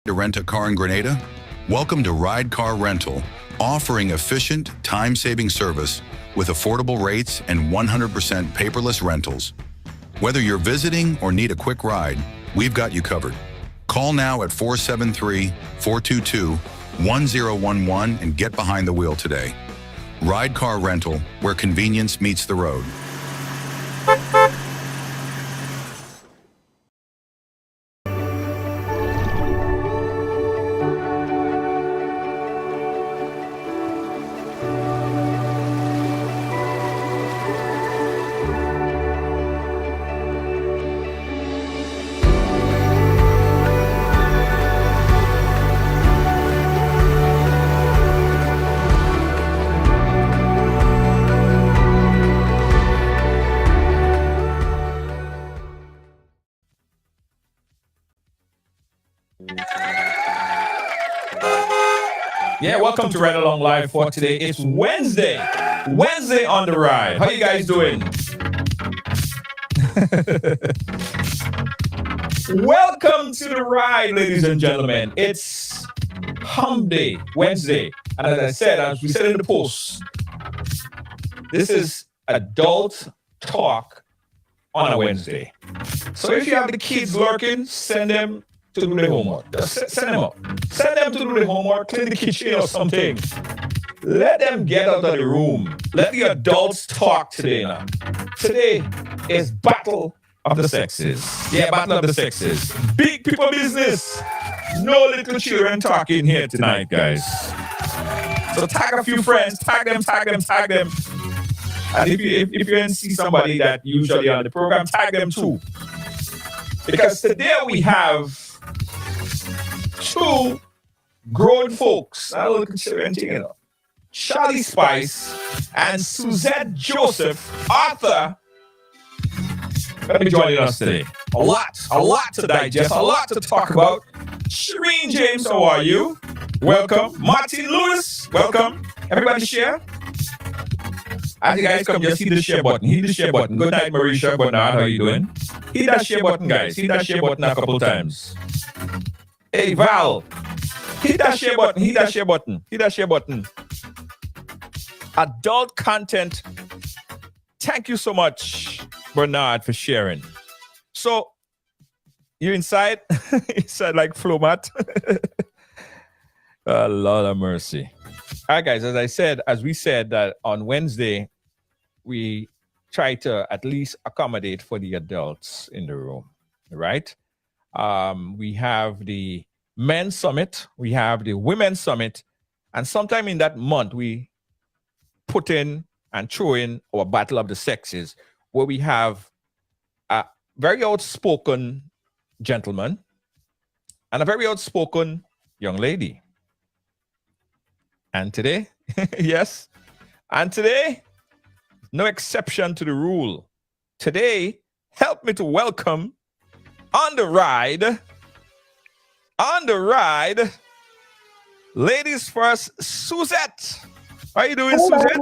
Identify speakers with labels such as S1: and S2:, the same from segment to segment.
S1: to rent a car in Grenada? Welcome to Ride Car Rental, offering efficient, time-saving service with affordable rates and 100% paperless rentals. Whether you're visiting or need a quick ride, we've got you covered. Call now at 473-422-1011 and get behind the wheel today. Ride Car Rental, where convenience meets the road.
S2: Yeah, welcome to Ride Along Live for today. It's Wednesday on the ride. How you guys doing? Welcome to the ride, ladies and gentlemen. It's Hump Day, Wednesday. And as I said, as we said in the post, this is adult talk on a Wednesday. So if you have the kids lurking, send them to do their homework. Just send them up. Send them to do their homework, clean the kitchen or something. Let them get out of the room. Let the adults talk today now. Today is Battle of the Sexes. Yeah, Battle of the Sexes. Big people business. No little children talking here tonight, guys. So tag a few friends, tag them. And if you see somebody that usually on the program, tag them too. Because today we have two grown folks. I don't consider anything, you know. Charlie Spice and Suzette Joseph, author, going to be joining us today. A lot to digest, a lot to talk about. Shireen James, how are you? Welcome. Martin Lewis, welcome. Everybody share. As you guys come, just hit the share button. Hit the share button. Good night, Marisha Bernard. How are you doing? Hit that share button, guys. Hit that share button a couple times. Hey, Val. Hit that share button. Hit that share button. Hit that share button. Adult content. Thank you so much, Bernard, for sharing. So, you inside? Inside like flow mat? Oh, Lord of mercy. All right, guys, as we said that on Wednesday, we try to at least accommodate for the adults in the room, right? We have the men's summit, we have the women's summit, and sometime in that month, we put in and throw in our Battle of the Sexes, where we have a very outspoken gentleman and a very outspoken young lady. And today, yes, and today, no exception to the rule. Today, help me to welcome on the ride, ladies first, Suzette. How are you doing,
S3: Hello.
S2: Suzette?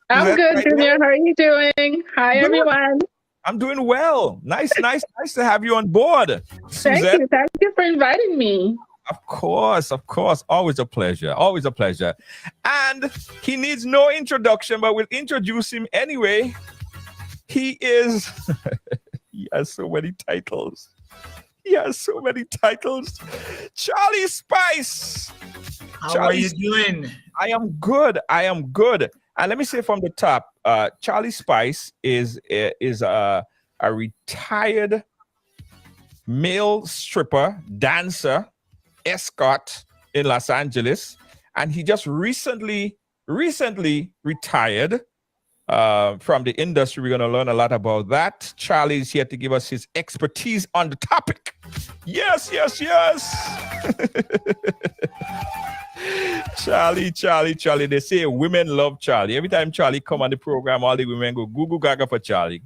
S3: I'm
S2: Suzette,
S3: good, Junior. How are you doing? Hi,
S2: Good.
S3: everyone.
S2: I'm doing well. Nice to have you on board, Suzette.
S3: Thank you for inviting me.
S2: Of course. Always a pleasure. And he needs no introduction, but we'll introduce him anyway. He has so many titles. Charlie Spice.
S4: How are you doing?
S2: I am good. And let me say from the top, Charlie Spice is a retired male stripper, dancer, escort in Los Angeles, and he just recently retired from the industry. We're going to learn a lot about that. Charlie is here to give us his expertise on the topic. Yes. Charlie. They say women love Charlie. Every time Charlie come on the program, all the women go goo gaga for Charlie.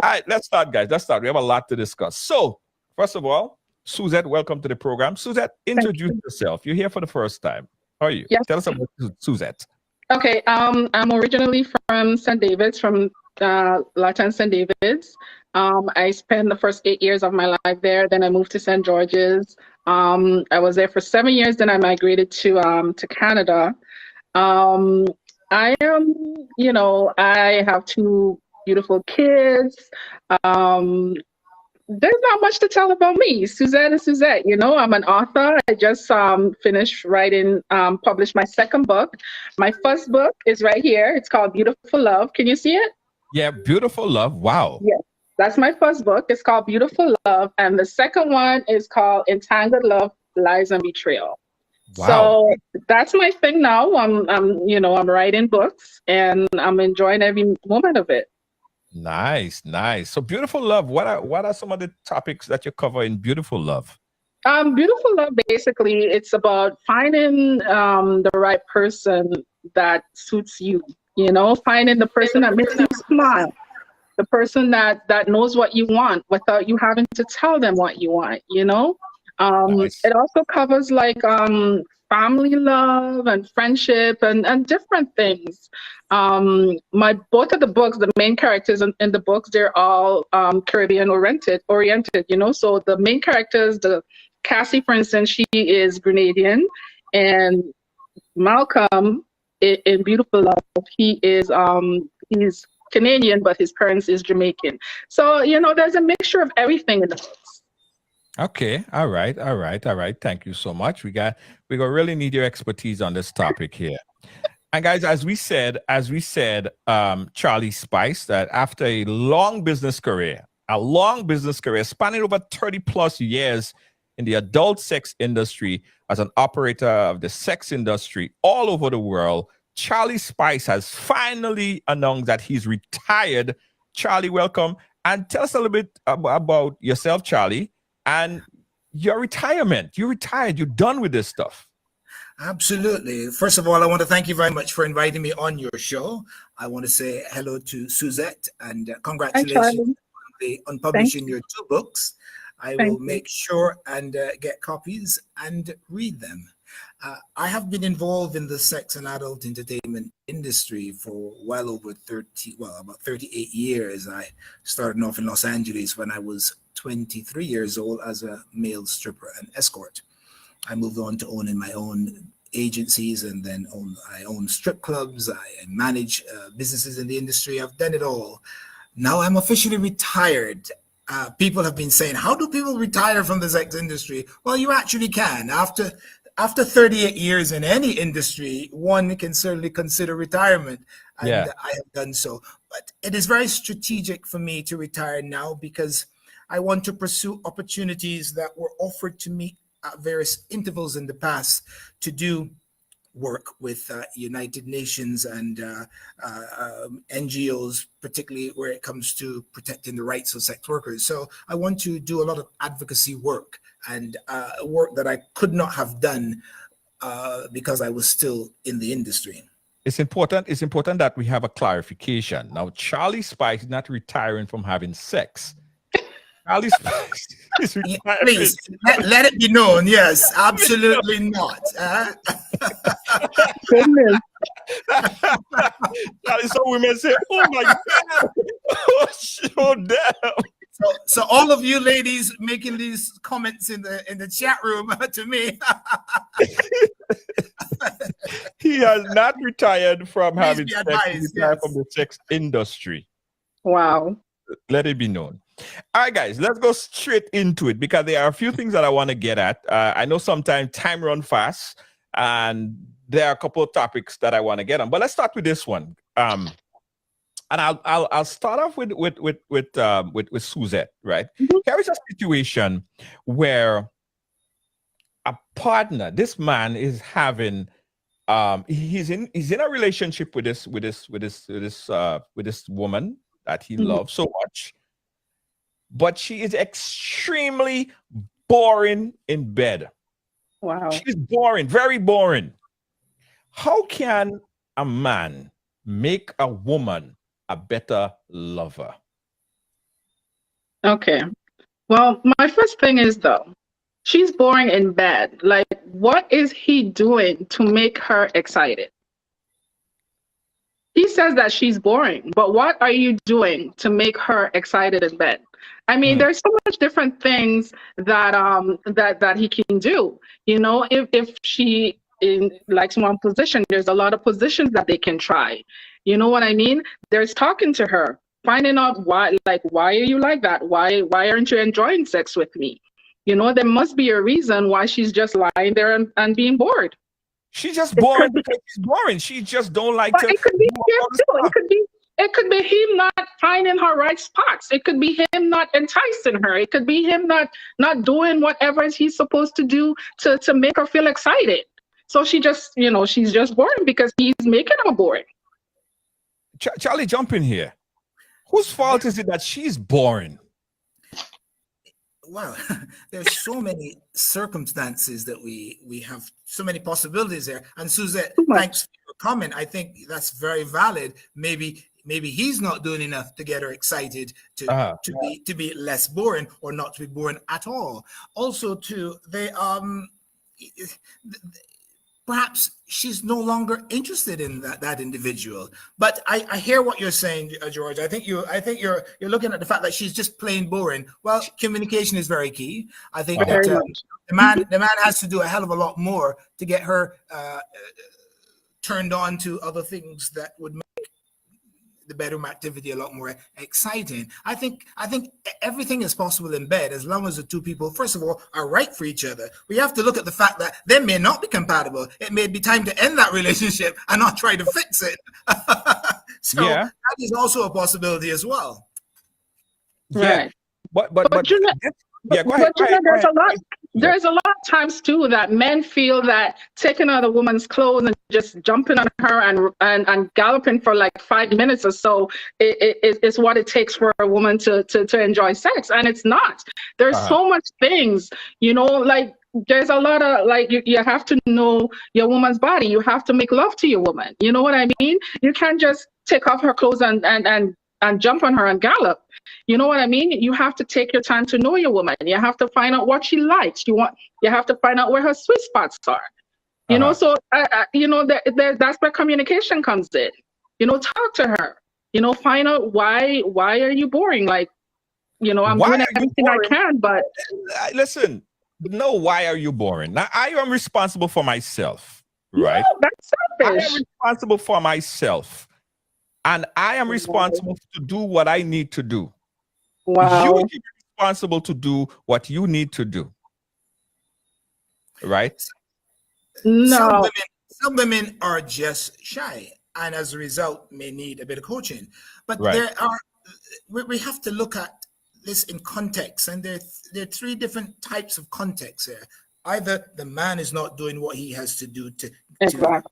S2: All right, let's start, guys. We have a lot to discuss. So, first of all, Suzette, welcome to the program. Suzette, introduce yourself. You're here for the first time. How are you?
S3: Yes.
S2: Tell us about Suzette.
S3: Okay, I'm originally from St. David's, from Latin St. David's. I spent the first 8 years of my life there. Then I moved to St. George's. I was there for 7 years. Then I migrated to Canada. Um, I am, I have two beautiful kids. Um, there's not much to tell about me. Suzette is Suzette. I'm an author. I just finished writing, published my second book. My first book is right here. It's called Beautiful Love. Can you see it?
S2: Yeah, Beautiful Love. Wow.
S3: Yes. That's my first book. It's called Beautiful Love. And the second one is called Entangled Love, Lies and Betrayal.
S2: Wow.
S3: So that's my thing now. I'm writing books and I'm enjoying every moment of it.
S2: Nice. So Beautiful Love, what are some of the topics that you cover in Beautiful Love?
S3: Beautiful Love, basically, it's about finding the right person that suits you, finding the person that makes you smile, the person that knows what you want without you having to tell them what you want,
S2: Nice.
S3: It also covers like family love and friendship and different things. Both of the books, the main characters in the books, they're all Caribbean oriented, so the main characters, the Cassie, for instance, she is Grenadian, and Malcolm in Beautiful Love, he's Canadian, but his parents is Jamaican. So, there's a mixture of everything in the books.
S2: Okay. All right. Thank you so much. We're gonna really need your expertise on this topic here. And guys, as we said, Charlie Spice, that after a long business career spanning over 30 plus years in the adult sex industry as an operator of the sex industry all over the world, Charlie Spice has finally announced that he's retired. Charlie, welcome. And tell us a little bit about yourself, Charlie, and your retirement. You retired. You're done with this stuff.
S4: Absolutely. First of all, I want to thank you very much for inviting me on your show. I want to say hello to Suzette and congratulations on publishing your two books. I will make sure and get copies and read them. I have been involved in the sex and adult entertainment industry for about 38 years. I started off in Los Angeles when I was 23 years old as a male stripper and escort. I moved on to owning my own agencies, and then I own strip clubs. I manage businesses in the industry. I've done it all. Now I'm officially retired. People have been saying, how do people retire from the sex industry? Well, you actually can. After 38 years in any industry, one can certainly consider retirement. And I have done so. But it is very strategic for me to retire now because I want to pursue opportunities that were offered to me at various intervals in the past to do work with United Nations and NGOs, particularly where it comes to protecting the rights of sex workers. So I want to do a lot of advocacy work and work that I could not have done because I was still in the industry.
S2: It's important that we have a clarification. Now, Charlie Spice is not retiring from having sex. Charlie Spice is retiring.
S4: Please, let it be known. Yes, absolutely not.
S3: Goodness.
S2: So women say, oh my God. Oh, damn.
S4: So all of you ladies making these comments in the chat room to me.
S2: He has not retired from having sex.
S4: Advised,
S2: He retired from the sex industry.
S3: Wow.
S2: Let it be known. All right, guys, let's go straight into it because there are a few things that I want to get at. I know sometimes time runs fast, and there are a couple of topics that I want to get on. But let's start with this one. And I'll start off with Suzette, right?
S3: Mm-hmm.
S2: Here is a situation where a partner, this man is having, he's in a relationship with this woman that he loves so much, but she is extremely boring in bed.
S3: Wow.
S2: She's boring, very boring. How can a man make a woman a better lover?
S3: Okay. Well, my first thing is though, she's boring in bed. Like, what is he doing to make her excited? He says that she's boring, but what are you doing to make her excited in bed? I mean, there's so much different things that that he can do. You know, if she likes one position, there's a lot of positions that they can try. You know what I mean? There's talking to her, finding out why are you like that? Why aren't you enjoying sex with me? You know, there must be a reason why she's just lying there and being bored.
S2: She's just boring because she's boring. She just don't like to.
S3: It could be him too. It could be him not finding her right spots. It could be him not enticing her. It could be him not doing whatever he's supposed to do to make her feel excited. So she just, you know, she's just boring because he's making her boring.
S2: Charlie, jump in here. Whose fault is it that she's boring?
S4: Well, there's so many circumstances that we have, so many possibilities there. And Suzette, thanks for your comment. I think that's very valid. Maybe he's not doing enough to get her excited to be less boring or not to be boring at all. Also, too, perhaps she's no longer interested in that individual. But I hear what you're saying, George. I think you're looking at the fact that she's just plain boring. Well, communication is very key. I think that the man has to do a hell of a lot more to get her turned on to other things that would make the bedroom activity a lot more exciting. I think everything is possible in bed as long as the two people, first of all, are right for each other. We have to look at the fact that they may not be compatible. It may be time to end that relationship and not try to fix it. So that is also a possibility as well.
S3: Right.
S2: But
S3: go ahead. There's a lot of times too that men feel that taking out a woman's clothes and just jumping on her and galloping for like 5 minutes or so is what it takes for a woman to enjoy sex, and it's not. There's so much things, you know, like there's a lot of like you have to know your woman's body. You have to make love to your woman. You know what I mean? You can't just take off her clothes and jump on her and gallop. You know what I mean? You have to take your time to know your woman. You have to find out what she likes. You have to find out where her sweet spots are. You know, so you know that's where communication comes in. You know, talk to her. You know, find out why are you boring? Like, you know, I'm doing everything I can, but
S2: listen. No, why are you boring? Now I am responsible for myself, right?
S3: No, that's selfish.
S2: I am responsible for myself. And I am responsible to do what I need to do.
S3: Wow.
S2: You are responsible to do what you need to do. Right?
S3: No.
S4: Some women are just shy and as a result may need a bit of coaching. But we have to look at this in context, and there are three different types of contexts here. Either the man is not doing what he has to do to excite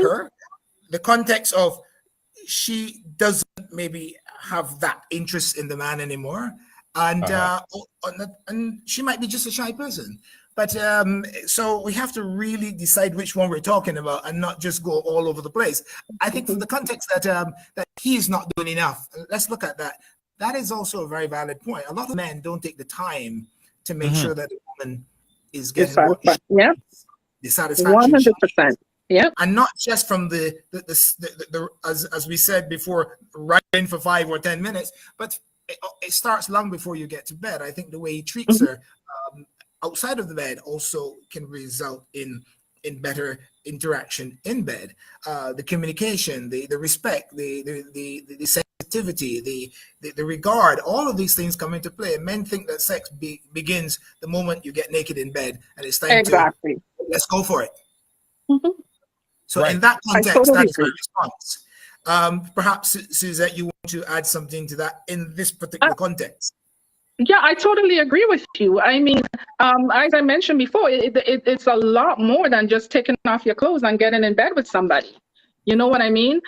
S4: her. The context of she doesn't maybe have that interest in the man anymore, and she might be just a shy person. But so we have to really decide which one we're talking about and not just go all over the place. I think from the context that he is not doing enough, let's look at that. That is also a very valid point. A lot of men don't take the time to make sure that the woman is getting the satisfaction.
S3: 100%. Yeah,
S4: and not just from the as we said before, right in for 5 or 10 minutes, but it starts long before you get to bed. I think the way he treats her outside of the bed also can result in better interaction in bed. The communication, the respect, the sensitivity, the regard, all of these things come into play. Men think that sex begins the moment you get naked in bed, and it's time to let's go for it. So in that context, that's my response. Perhaps, Suzette, you want to add something to that in this particular context?
S3: Yeah, I totally agree with you. I mean, as I mentioned before, it's a lot more than just taking off your clothes and getting in bed with somebody. You know what I mean?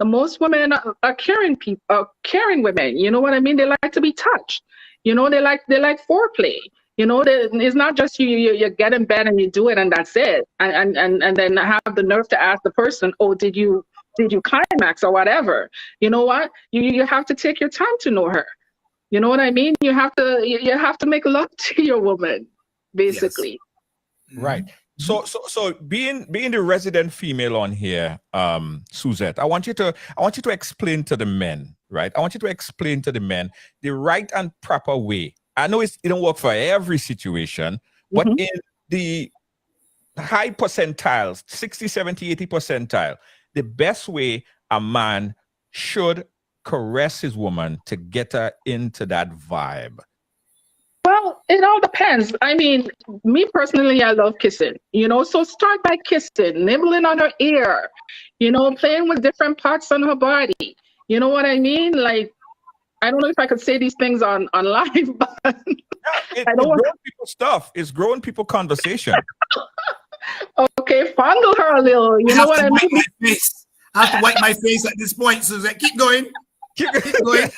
S3: Most women are caring people, caring women. You know what I mean? They like to be touched. You know, they like foreplay. You know, it's not just you get in bed and you do it and that's it. And then have the nerve to ask the person, oh, did you climax or whatever? You know what? You have to take your time to know her. You know what I mean? You have to make love to your woman, basically.
S4: Yes.
S2: Right. So being the resident female on here, Suzette, I want you to explain to the men right? I want you to explain to the men the right and proper way. I know it don't work for every situation, but in the high percentiles, 60, 70, 80 percentile, the best way a man should caress his woman to get her into that vibe.
S3: Well, it all depends. I mean, me personally, I love kissing, so start by kissing, nibbling on her ear, playing with different parts on her body. You know what I mean? Like, I don't know if I could say these things on live, but
S2: it's grown people stuff. It's growing people conversation.
S3: Okay, fondle her a little. You know what I mean?
S4: I have to wipe my face at this point, Suzette. Keep going. Keep going.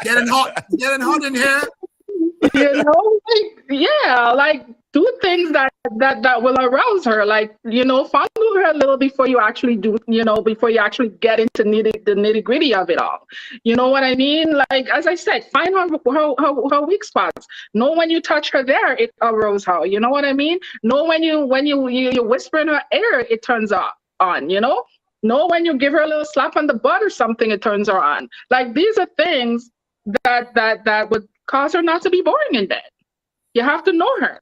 S4: Getting hot in here.
S3: Like do things that will arouse her, like fondle her a little before you actually do, before you actually get into the nitty gritty of it all. You know what I mean? Like, as I said, find her weak spots. Know when you touch her there, it arouses her. You know what I mean? Know when you whisper in her ear, it turns her on. Know when you give her a little slap on the butt or something, it turns her on. Like, these are things that would cause her not to be boring in bed. You have to know her.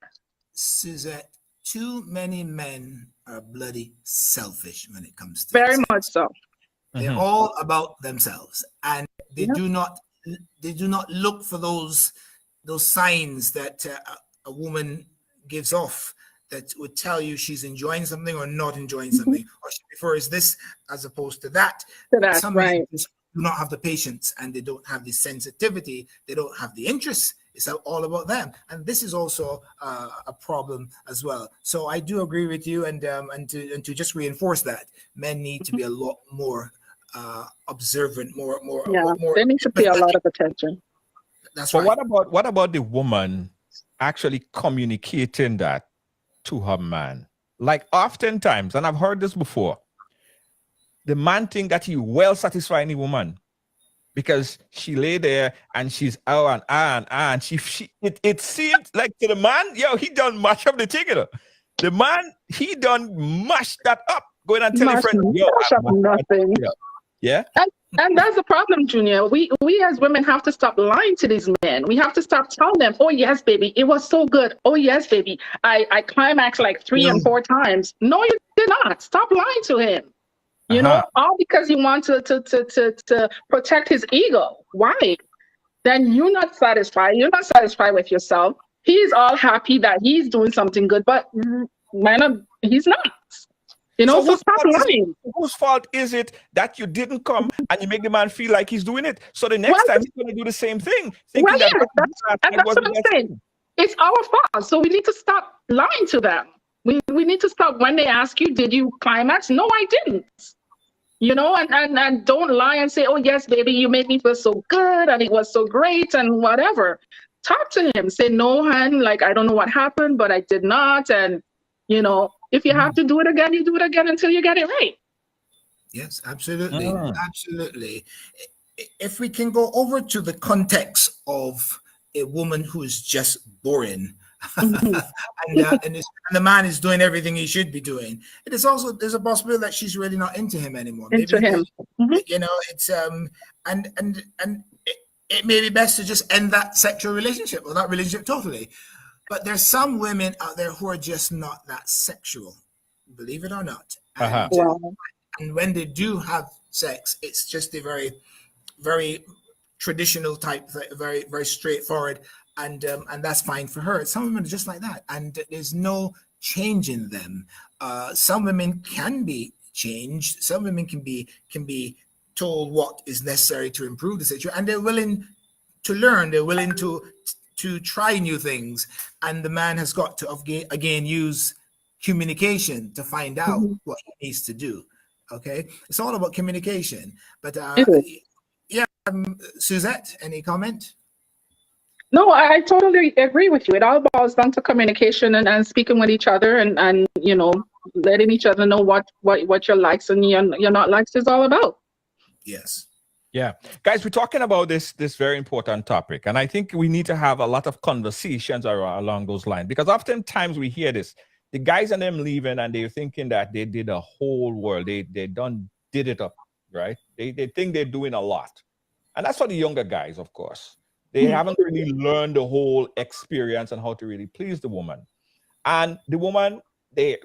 S4: Suzette, too many men are bloody selfish when it comes to
S3: very much so.
S4: They're all about themselves, and they do not look for those signs that a woman gives off that would tell you she's enjoying something or not enjoying something, or she prefers this as opposed to that. Some men just do not have the patience, and they don't have the sensitivity. They don't have the interest. It's all about them, and this is also a problem as well. So I do agree with you, and to just reinforce that, men need to be a lot more observant, more.
S3: They need to pay a lot of attention.
S4: That's right.
S2: But what about the woman actually communicating that to her man? Like, oftentimes, and I've heard this before, the man think that he well satisfying the woman, because she lay there and she's and it seemed like to the man, he done mash up the ticket. The man, he done mash that up, going and tell his friend,
S3: nothing.
S2: Yeah.
S3: And that's the problem, Junior. We as women have to stop lying to these men. We have to stop telling them, oh yes, baby, it was so good. Oh yes, baby, I climaxed like 3 and 4 times. No, you did not. Stop lying to him. All because you want to protect his ego. Why? Then you're not satisfied. You're not satisfied with yourself. He's all happy that he's doing something good, but he's not. So stop lying.
S2: Whose fault is it that you didn't come and you make the man feel like he's doing it? So the next time he's going to do the same thing. That's what I'm saying.
S3: It's our fault. So we need to stop lying to them. We need to stop when they ask you, did you climax? No, I didn't. And don't lie and say, oh yes, baby, you made me feel so good and it was so great and whatever. Talk to him. Say, no, hon, like, I don't know what happened, but I did not. And, if you have to do it again, you do it again until you get it right.
S4: Yes, absolutely. Absolutely. If we can go over to the context of a woman who is just boring, and the man is doing everything he should be doing, it is also, there's a possibility that she's really not into him anymore.
S3: Into him.
S4: It's and it may be best to just end that sexual relationship or that relationship totally. But there's some women out there who are just not that sexual, believe it or not. And when they do have sex, it's just a very, very traditional type, very, very straightforward, and that's fine for her. Some women are just like that, and there's no change in them. Some women can be changed. Some women can be told what is necessary to improve the situation, and they're willing to learn. They're willing to try new things, and the man has got to again use communication to find out what he needs to do. Okay, it's all about communication. But Suzette, any comment?
S3: No, I totally agree with you. It all boils down to communication and speaking with each other and letting each other know what your likes and your not likes is all about.
S4: Yes.
S2: Yeah, guys, we're talking about this very important topic, and I think we need to have a lot of conversations along those lines, because oftentimes we hear this, the guys and them leaving and they're thinking that they did a whole world, they did it up, right? They think they're doing a lot, And that's for the younger guys, of course. They haven't really learned the whole experience and how to really please the woman. And the woman, they're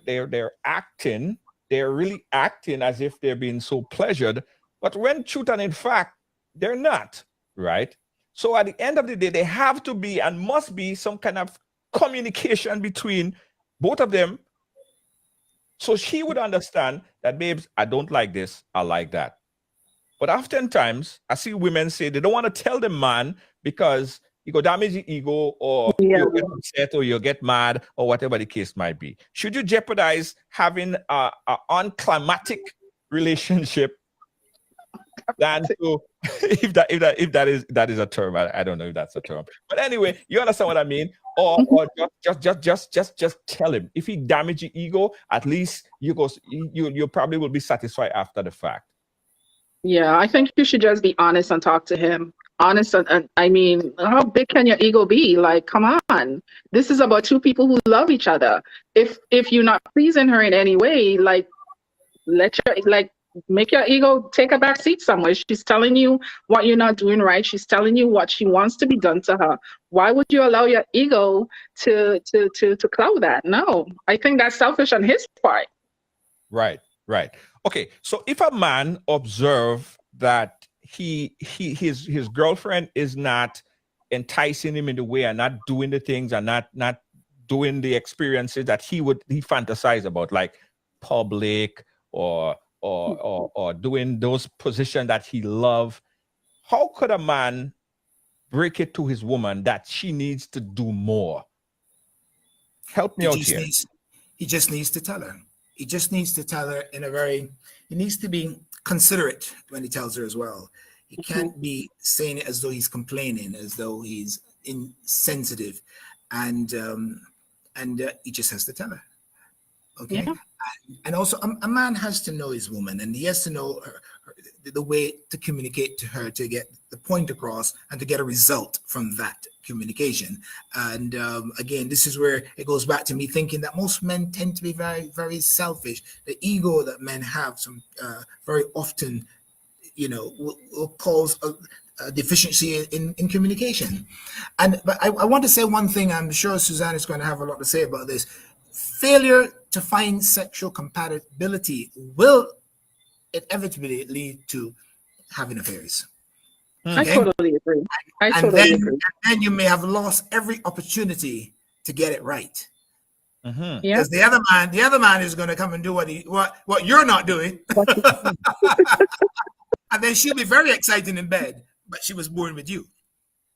S2: really acting as if they're being so pleasured, but when truth and in fact, they're not, right? So at the end of the day, they have to be and must be some kind of communication between both of them. So she would understand that, babes, I don't like this, I like that. But oftentimes, I see women say they don't want to tell the man because you go damage the ego, or you'll get upset, or you'll get mad, or whatever the case might be. Should you jeopardize having an unclimatic relationship than to, if that is a term, I don't know if that's a term, but anyway, you understand what I mean? Or just tell him. If he damage your ego, at least you probably will be satisfied after the fact.
S3: Yeah, I think you should just be honest and talk to him. Honest, and I mean, how big can your ego be? Like, come on. This is about two people who love each other. If you're not pleasing her in any way, like, make your ego take a back seat somewhere. She's telling you what you're not doing right. She's telling you what she wants to be done to her. Why would you allow your ego to cloud that? No, I think that's selfish on his part.
S2: Right. Okay, so if a man observe that his girlfriend is not enticing him in the way and not doing the things and not doing the experiences that he fantasize about, like public or doing those positions that he love, how could a man break it to his woman that she needs to do more? Help me out here.
S4: He just needs to tell her. He just needs to tell her he needs to be considerate when he tells her as well. He can't be saying it as though he's complaining, as though he's insensitive, and he just has to tell her. Okay. Yeah. And also a man has to know his woman, and he has to know the way to communicate to her to get the point across and to get a result from that communication. And again, this is where it goes back to me thinking that most men tend to be very, very selfish. The ego that men have very often, will cause a deficiency in communication. But I want to say one thing. I'm sure Suzanne is going to have a lot to say about this. Failure to find sexual compatibility will inevitably lead to having affairs.
S3: Okay? I totally agree. And
S4: then you may have lost every opportunity to get it right.
S3: Yeah.
S4: Because the other man is going to come and do what you're not doing. And then she'll be very excited in bed, but she was born with you.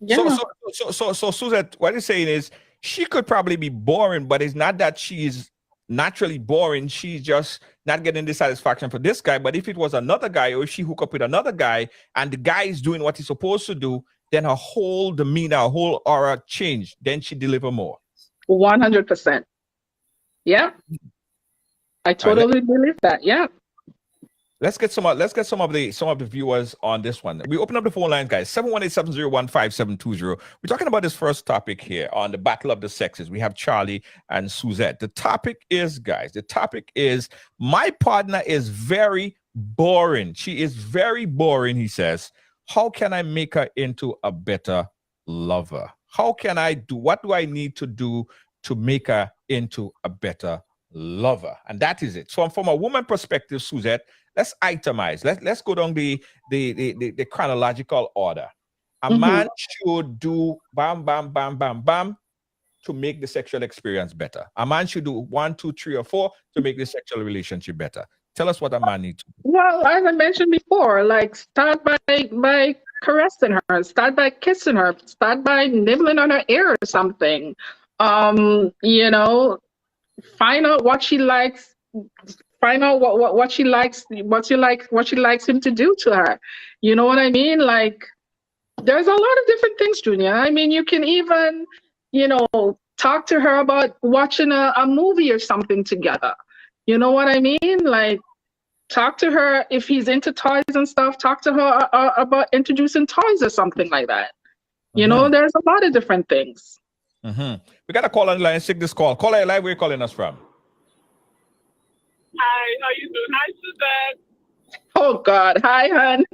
S3: Yeah.
S2: So Suzette, what you're saying is she could probably be boring, but it's not that she's naturally boring. She's just not getting the satisfaction for this guy. But if it was another guy, or if she hook up with another guy and the guy is doing what he's supposed to do, then her whole demeanor, her whole aura changed. Then she deliver more.
S3: 100%. Yeah. I totally believe that. Yeah.
S2: Let's get some of the viewers on this one. We open up the phone lines, guys. 718-701-5720. We're talking about this first topic here on the battle of the sexes. We have Charlie and Suzette. The topic is, my partner is very boring. She is very boring, he says. How can I make her into a better lover? What do I need to do to make her into a better lover? And that is it. So from a woman perspective, Suzette, let's itemize. Let's go down the chronological order. A man should do bam, bam, bam, bam, bam to make the sexual experience better. A man should do 1, 2, 3, or 4 to make the sexual relationship better. Tell us what a man needs to do.
S3: Well, as I mentioned before, like start by caressing her, start by kissing her, start by nibbling on her ear or something. Find out what she likes. Find out what she likes, what she likes him to do to her. You know what I mean? Like, there's a lot of different things, Junior. I mean, you can even, talk to her about watching a movie or something together. You know what I mean? Like, talk to her if he's into toys and stuff. Talk to her about introducing toys or something like that. There's a lot of different things.
S2: We got a call on the line. Take this call. Caller live. Where you calling us from?
S5: Hi, how you doing? Hi, Suzette.
S3: Oh God, hi, hon.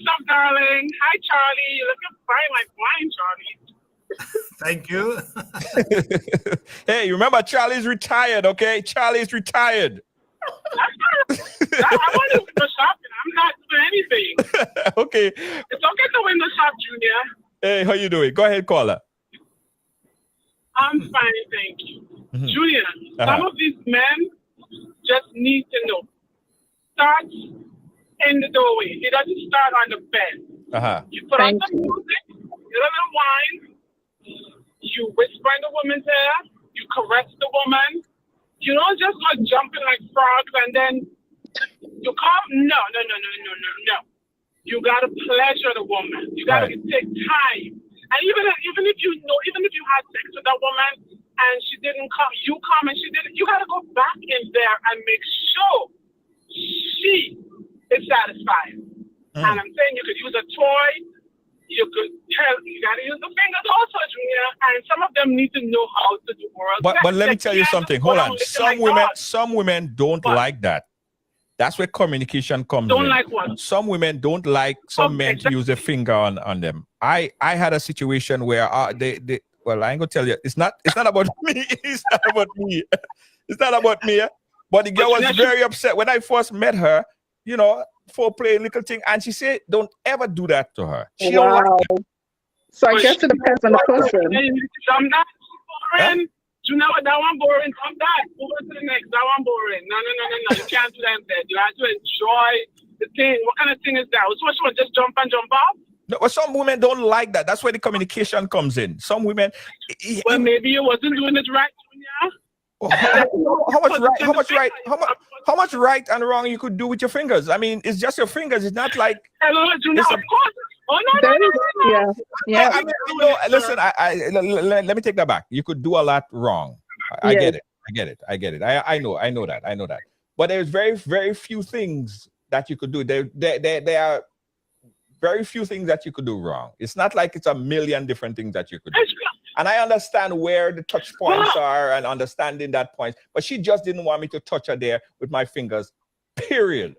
S5: up, darling? Hi, Charlie. You're looking fine like wine, Charlie.
S4: Thank you.
S2: Hey, remember Charlie's retired, okay? Charlie's retired.
S5: I want to window shopping. I'm not doing anything.
S2: Okay.
S5: It's okay to window shop, Junior.
S2: Hey, how you doing? Go ahead, caller.
S5: I'm fine, thank you. Junior, some of these men just need to know. Start in the doorway. It doesn't start on the bed. You put on some music, get a little wine, you whisper in the woman's ear, you caress the woman. You don't just go jumping like frogs and then you come. No. You gotta pleasure the woman. You gotta take time. And even if you had sex with that woman and she didn't come, you come and she didn't, you gotta go back in there and make sure she is satisfied. And I'm saying you could use a toy, you gotta use the fingers also, Junior. And some of them need to know how to do oral sex.
S2: But let me tell you something. Hold on. Some women don't like that. That's where communication comes in.
S5: Don't like what?
S2: Some women don't like some men to use a finger on them. I had a situation where they well, I ain't gonna tell you. It's not about me. It's not about me. It's not about me. But the girl was very upset when I first met her. You know, for playing little thing, and she said, "Don't ever do that to her." She don't like that.
S3: So I guess it depends on the person.
S5: I'm not boring. You know what? That one boring. Come back. Move on to the next. That one boring. No. You can't do that instead. You have to enjoy the thing. What kind of thing is that? So she would just jump and jump off?
S2: No, but some women don't like that. That's where the communication comes in. Some women.
S5: Well, maybe you wasn't doing it right, Junior.
S2: How much right and wrong you could do with your fingers? I mean, it's just your fingers. It's not like.
S5: Hello, Junior. Of course. Oh no.
S3: Yeah.
S2: I mean, listen. Let me take that back. You could do a lot wrong. I get it. I know that. But there's very, very few things that you could do. There are very few things that you could do wrong. It's not like it's a million different things that you could do. And I understand where the touch points are and understanding that point. But she just didn't want me to touch her there with my fingers, period.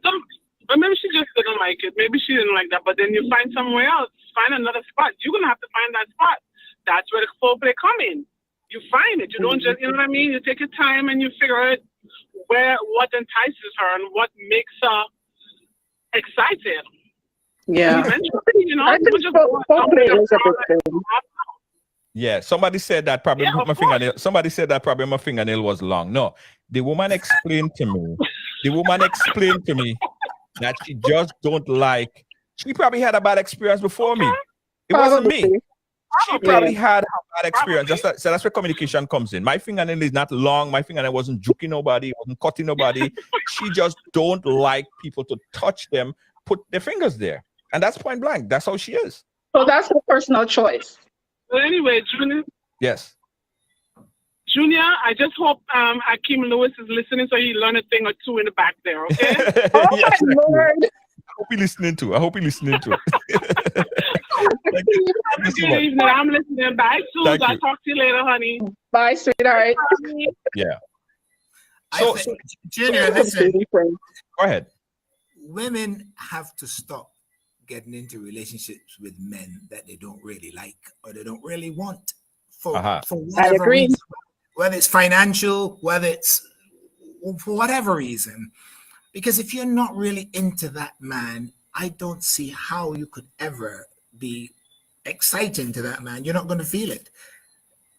S5: But maybe she just didn't like it. Maybe she didn't like that. But then you find somewhere else. Find another spot. You're going to have to find that spot. That's where the foreplay come in. You find it. You don't just, you know what I mean? You take your time and you figure out what entices her and what makes her excited.
S3: Yeah.
S5: You know,
S3: I think foreplay is a big thing.
S2: Yeah, somebody said that probably my fingernail. Somebody said that probably my fingernail was long. No, the woman explained to me. That she just don't like. She probably had a bad experience before me. It wasn't me. She probably had a bad experience. So that's where communication comes in. My fingernail is not long. My fingernail wasn't juking nobody, wasn't cutting nobody. She just don't like people to touch them, put their fingers there. And that's point blank. That's how she is.
S3: So that's her personal choice.
S5: Well, anyway, Junior.
S2: Yes.
S5: Junior, I just hope Akeem Lewis is listening so he learn a thing or two in the back there, okay?
S3: Oh, yes, my Lord.
S2: I hope he's listening to it.
S5: Good evening. I'm listening. Bye, Suze. I'll talk to you later, honey.
S3: Bye, sweetheart.
S2: Yeah.
S4: So, Junior, listen.
S2: Go ahead.
S4: Women have to stop getting into relationships with men that they don't really like or they don't really want for whatever reason. Whether it's financial, whether it's for whatever reason. Because if you're not really into that man, I don't see how you could ever be exciting to that man. You're not going to feel it.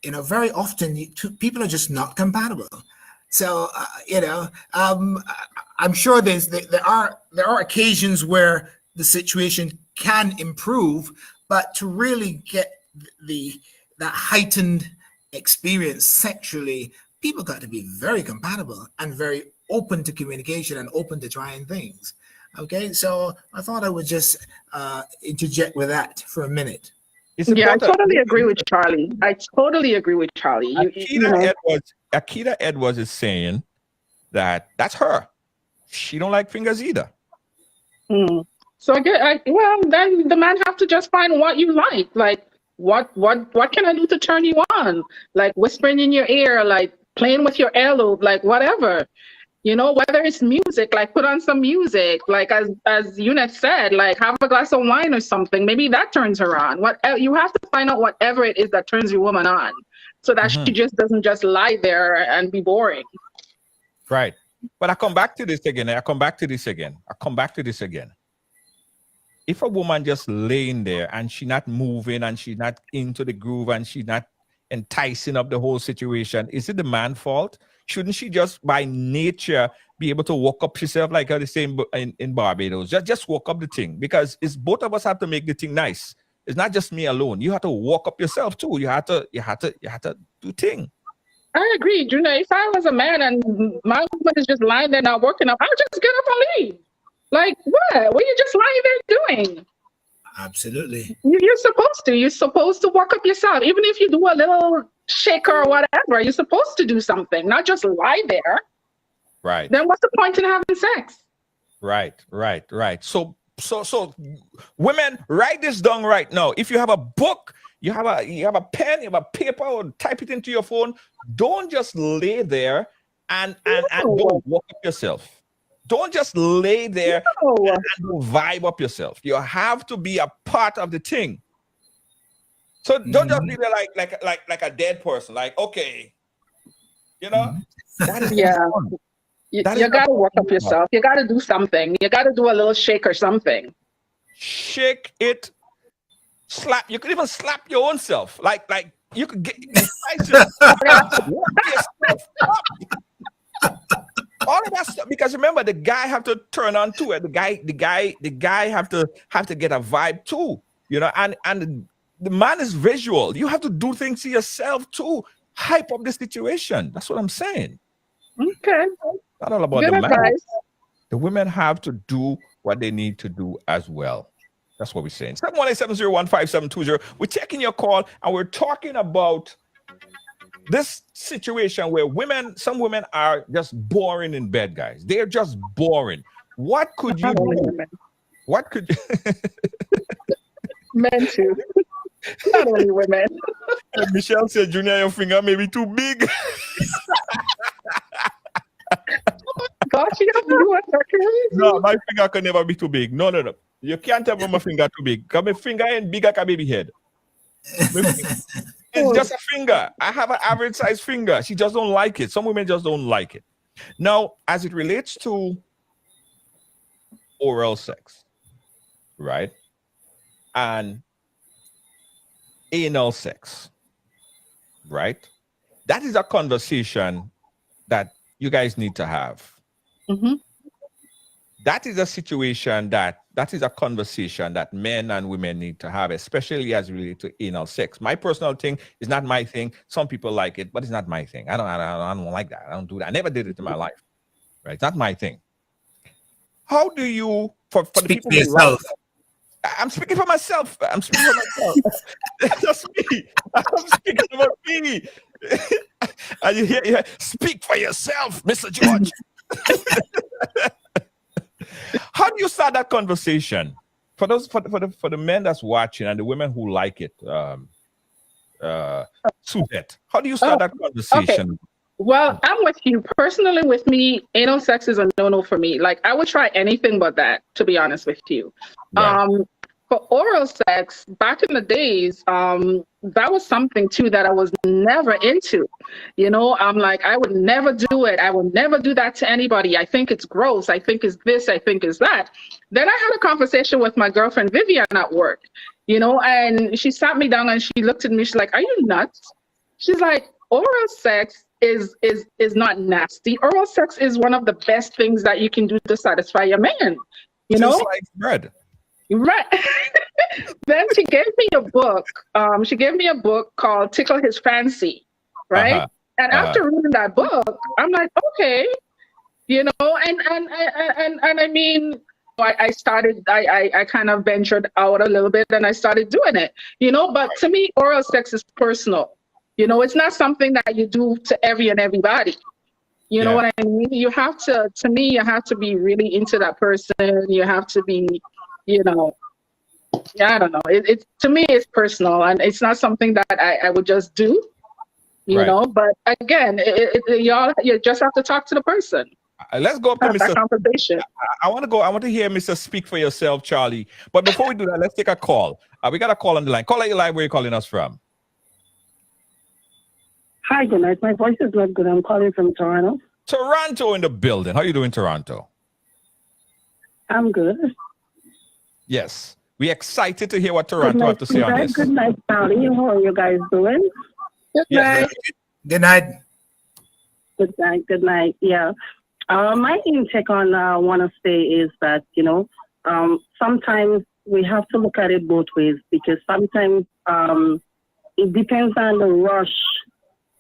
S4: You know, very often people are just not compatible. So, I'm sure there are occasions where the situation can improve, but to really get that heightened experience sexually, people got to be very compatible and very open to communication and open to trying things. Okay, so I thought I would just interject with that for a minute.
S3: Yeah, I totally agree with Charlie.
S2: Akita Edwards is saying that that's her. She don't like fingers either.
S3: So then the man have to just find what you like. Like, what can I do to turn you on? Like whispering in your ear, like playing with your earlobe, like whatever. You know, whether it's music, like put on some music, like as Eunice said, like have a glass of wine or something. Maybe that turns her on. What you have to find out whatever it is that turns your woman on, so that she just doesn't just lie there and be boring.
S2: Right. But I come back to this again. If a woman just laying there and she's not moving and she's not into the groove and she's not enticing up the whole situation, is it the man's fault? Shouldn't she just by nature be able to walk up herself like they say in Barbados? Just walk up the thing, because it's both of us have to make the thing nice. It's not just me alone. You have to walk up yourself too. You have to do thing.
S3: I agree, Junior. If I was a man and my woman is just lying there not working up, I would just get up and leave. Like what? What are you just lying there doing?
S4: Absolutely.
S3: You're supposed to. You're supposed to walk up yourself. Even if you do a little shaker or whatever, you're supposed to do something, not just lie there.
S2: Right.
S3: Then what's the point in having sex?
S2: Right. So women, write this down right now. If you have a book, you have a pen, you have a paper, or type it into your phone. Don't just lay there and don't walk up yourself. Don't just lay there and vibe up yourself. You have to be a part of the thing. So don't just be there like a dead person. Like, okay, you know.
S3: You gotta work up yourself. You gotta do something. You gotta do a little shake or something.
S2: Shake it, slap. You could even slap your own self. Like you could get yourself up. All of that stuff, because remember, the guy have to turn on to it. The guy have to get a vibe too, you know. And the man is visual. You have to do things to yourself too. Hype up the situation. That's what I'm saying.
S3: Okay.
S2: Not all about
S3: Good
S2: the man.
S3: advice.
S2: The women have to do what they need to do as well. That's what we're saying. 718-701-5720. We're taking your call and we're talking about this situation where some women are just boring in bed, guys. They're just boring. What could you do? What could you?
S3: Men too. Not only women.
S2: Michelle said, Junior, your finger may be too big.
S3: Gosh, you have to do what you're crazy.
S2: No, my finger can never be too big. No. You can't tell me my finger too big. Because my finger ain't bigger than baby head. It's just a finger. I have an average size finger. She just don't like it. Some women just don't like it. Now, as it relates to oral sex, right? And anal sex, right? That is a conversation that you guys need to have.
S3: Mm-hmm.
S2: That is a situation that is a conversation that men and women need to have, especially as related to anal sex. My personal thing is not my thing. Some people like it, but it's not my thing. I don't like that. I don't do that. I never did it in my life. Right? It's not my thing. How do you for the people who love that, I'm speaking for myself. Just me. I'm speaking about me. And you hear, speak for yourself, Mr. George. How do you start that conversation for the men that's watching and the women who like it? Suzette, how do you start that conversation?
S3: Okay. Well, I'm with you. Personally, with me, anal sex is a no-no for me. Like, I would try anything but that, to be honest with you. Right. For oral sex, back in the days, that was something too that I was never into. You know, I'm like, I would never do it. I would never do that to anybody. I think it's gross. I think it's this. I think it's that. Then I had a conversation with my girlfriend Vivian at work, you know, and she sat me down and she looked at me. She's like, "Are you nuts?" She's like, "Oral sex is not nasty. Oral sex is one of the best things that you can do to satisfy your man. You know,
S2: just like bread."
S3: Right. Then she gave me a book. She gave me a book called Tickle His Fancy, right? And after reading that book, I'm like, okay, you know, and I mean, I kind of ventured out a little bit and I started doing it, you know, but to me, oral sex is personal. You know, it's not something that you do to everybody. You know what I mean? You have to me, you have to be really into that person. You have to be, you know, I don't know. It's to me, it's personal, and it's not something that I would just do, you know. But again, you just have to talk to the person.
S2: Let's go up to
S3: Have that
S2: Mr.
S3: conversation.
S2: I want to hear Mr. Speak for Yourself, Charlie. But before we do that, let's take a call. We got a call on the line. Call out your line. Where you calling us from?
S6: Hi, good night. My voice is not good. I'm calling from Toronto.
S2: Toronto in the building. How you doing, Toronto?
S6: I'm good.
S2: Yes. We're excited to hear what Toronto have to say on this.
S6: Good night, Charlie. How are you guys doing?
S3: Good
S2: Yes.
S3: night.
S4: Good night.
S6: Good night. Good night. Yeah. My intake on want to say is that, sometimes we have to look at it both ways, because sometimes it depends on the rush.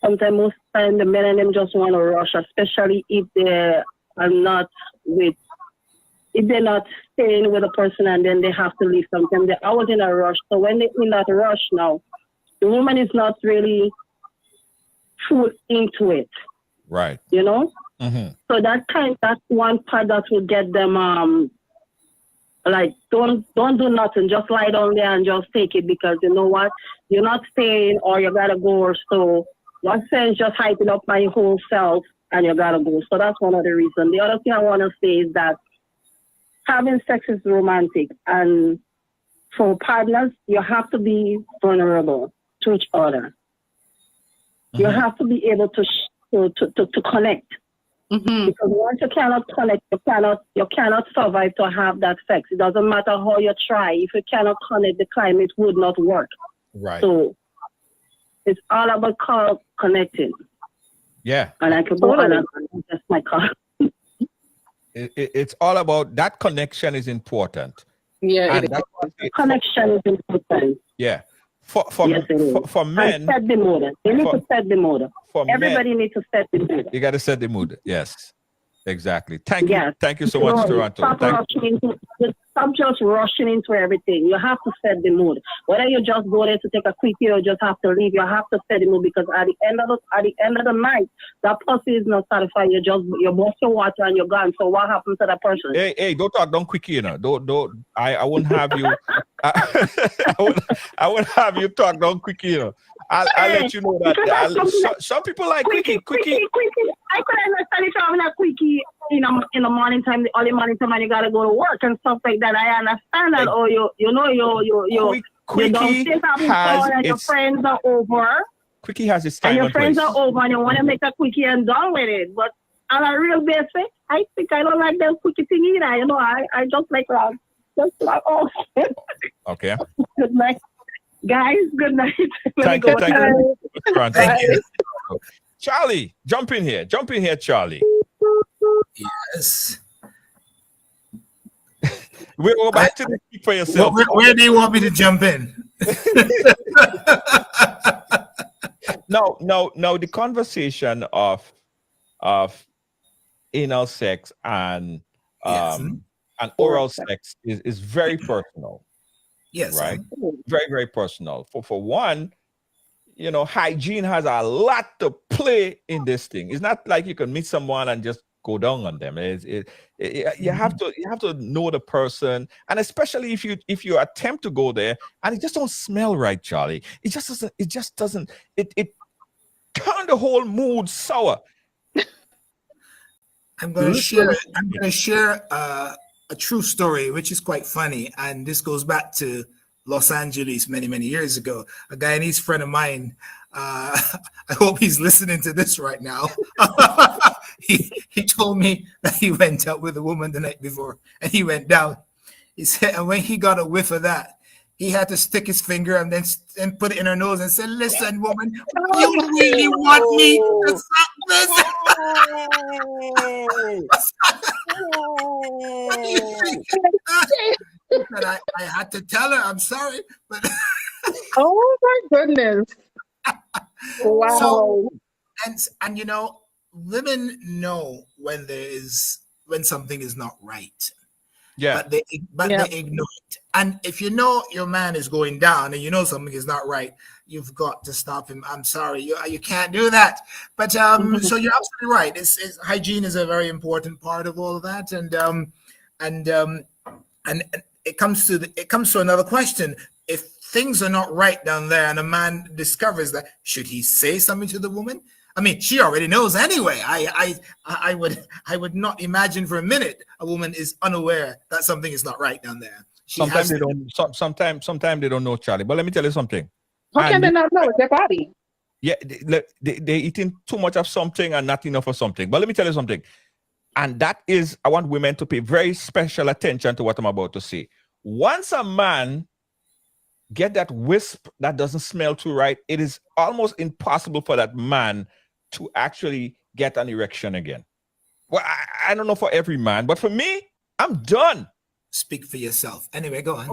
S6: Sometimes most time the men and them just want to rush, especially if they are not if they're not staying with a person and then they have to leave. Sometimes they're always in a rush. So when they're in that rush now, the woman is not really full into it.
S2: Right.
S6: So that's one part that will get them like don't do nothing, just lie down there and just take it, because you know what, you're not staying or you gotta go, or so one sense just hyping up my whole self and you gotta go. So that's one of the reasons. The other thing I want to say is that having sex is romantic, and for partners you have to be vulnerable to each other. You have to be able to connect. Because once you cannot connect, you cannot survive to have that sex. It doesn't matter how you try. If you cannot connect, the climate would not work.
S2: Right.
S6: So it's all about connecting.
S2: Yeah.
S6: And I can go on and that's my call.
S2: It's all about that connection is important.
S3: Yeah.
S2: And
S6: Connection is important.
S2: Yeah.
S6: Yes, it is.
S2: For men,
S6: and set the mood. You need to set the mood.
S2: for
S6: Everybody
S2: men,
S6: needs to set the mood.
S2: you got to set the mood. Yes, exactly. Thank you.
S6: Yes.
S2: Thank you so much, Toronto.
S6: Stop just rushing into everything. You have to set the mood. Whether you just go there to take a quickie or just have to leave, you have to set the mood, because at the end of the night, that pussy is not satisfied. You bust your water and you're gone. So what happens to that person?
S2: Hey, don't talk, don't quickie, Don't. I wouldn't have you. I wouldn't have you talk, don't quickie, I'll let you know that some people like quickie.
S6: I could understand if you're having a quickie in the morning time, the early morning time, and you gotta go to work and stuff like that. I understand that. Or you
S2: Quickie has
S6: and your friends are over.
S2: Quickie has its time
S6: And your
S2: and
S6: friends
S2: place.
S6: are over and you want to make a quickie and done with it. But on a real basis, I think I don't like them quickie thing either. I just like
S2: Okay.
S6: Good night, guys. Good night.
S2: Thank you.
S4: Thank you.
S2: Charlie, jump in here, Charlie.
S4: Yes.
S2: We'll go back to the Speak for Yourself.
S4: Where do you want me to jump in?
S2: No. The conversation of anal sex and and oral sex is very personal.
S4: Yes.
S2: Right. Very, very personal. For one, hygiene has a lot to play in this thing. It's not like you can meet someone and just go down on them. You have to know the person, and especially if you attempt to go there and it just don't smell right, Charlie. It just doesn't. It turn the whole mood sour.
S4: I'm going to share a true story, which is quite funny, and this goes back to Los Angeles many, many years ago. A Guyanese friend of mine, I hope he's listening to this right now. He told me that he went out with a woman the night before, and he went down. He said, and when he got a whiff of that, he had to stick his finger and then put it in her nose and said, "Listen, woman, you really want me to suck this?" And I had to tell her, "I'm sorry, but."
S3: Oh my goodness! Wow.
S4: So, and women know when something is not right.
S2: Yeah.
S4: But they ignore it. And if you know your man is going down and you know something is not right, you've got to stop him. I'm sorry, you can't do that. But so you're absolutely right. It's hygiene is a very important part of all of that. And it comes to another question. If things are not right down there and a man discovers that, should he say something to the woman? I mean, she already knows anyway. I would not imagine for a minute a woman is unaware that something is not right down there.
S2: Sometimes they don't. Sometimes they don't know, Charlie. But let me tell you something.
S3: How can they not know? It's their body.
S2: Yeah, they eating too much of something and not enough of something. But let me tell you something. And that is, I want women to pay very special attention to what I'm about to say. Once a man get that wisp that doesn't smell too right, it is almost impossible for that man to actually get an erection again. Well, I don't know for every man, but for me, I'm done.
S4: Speak for yourself. Anyway, go on.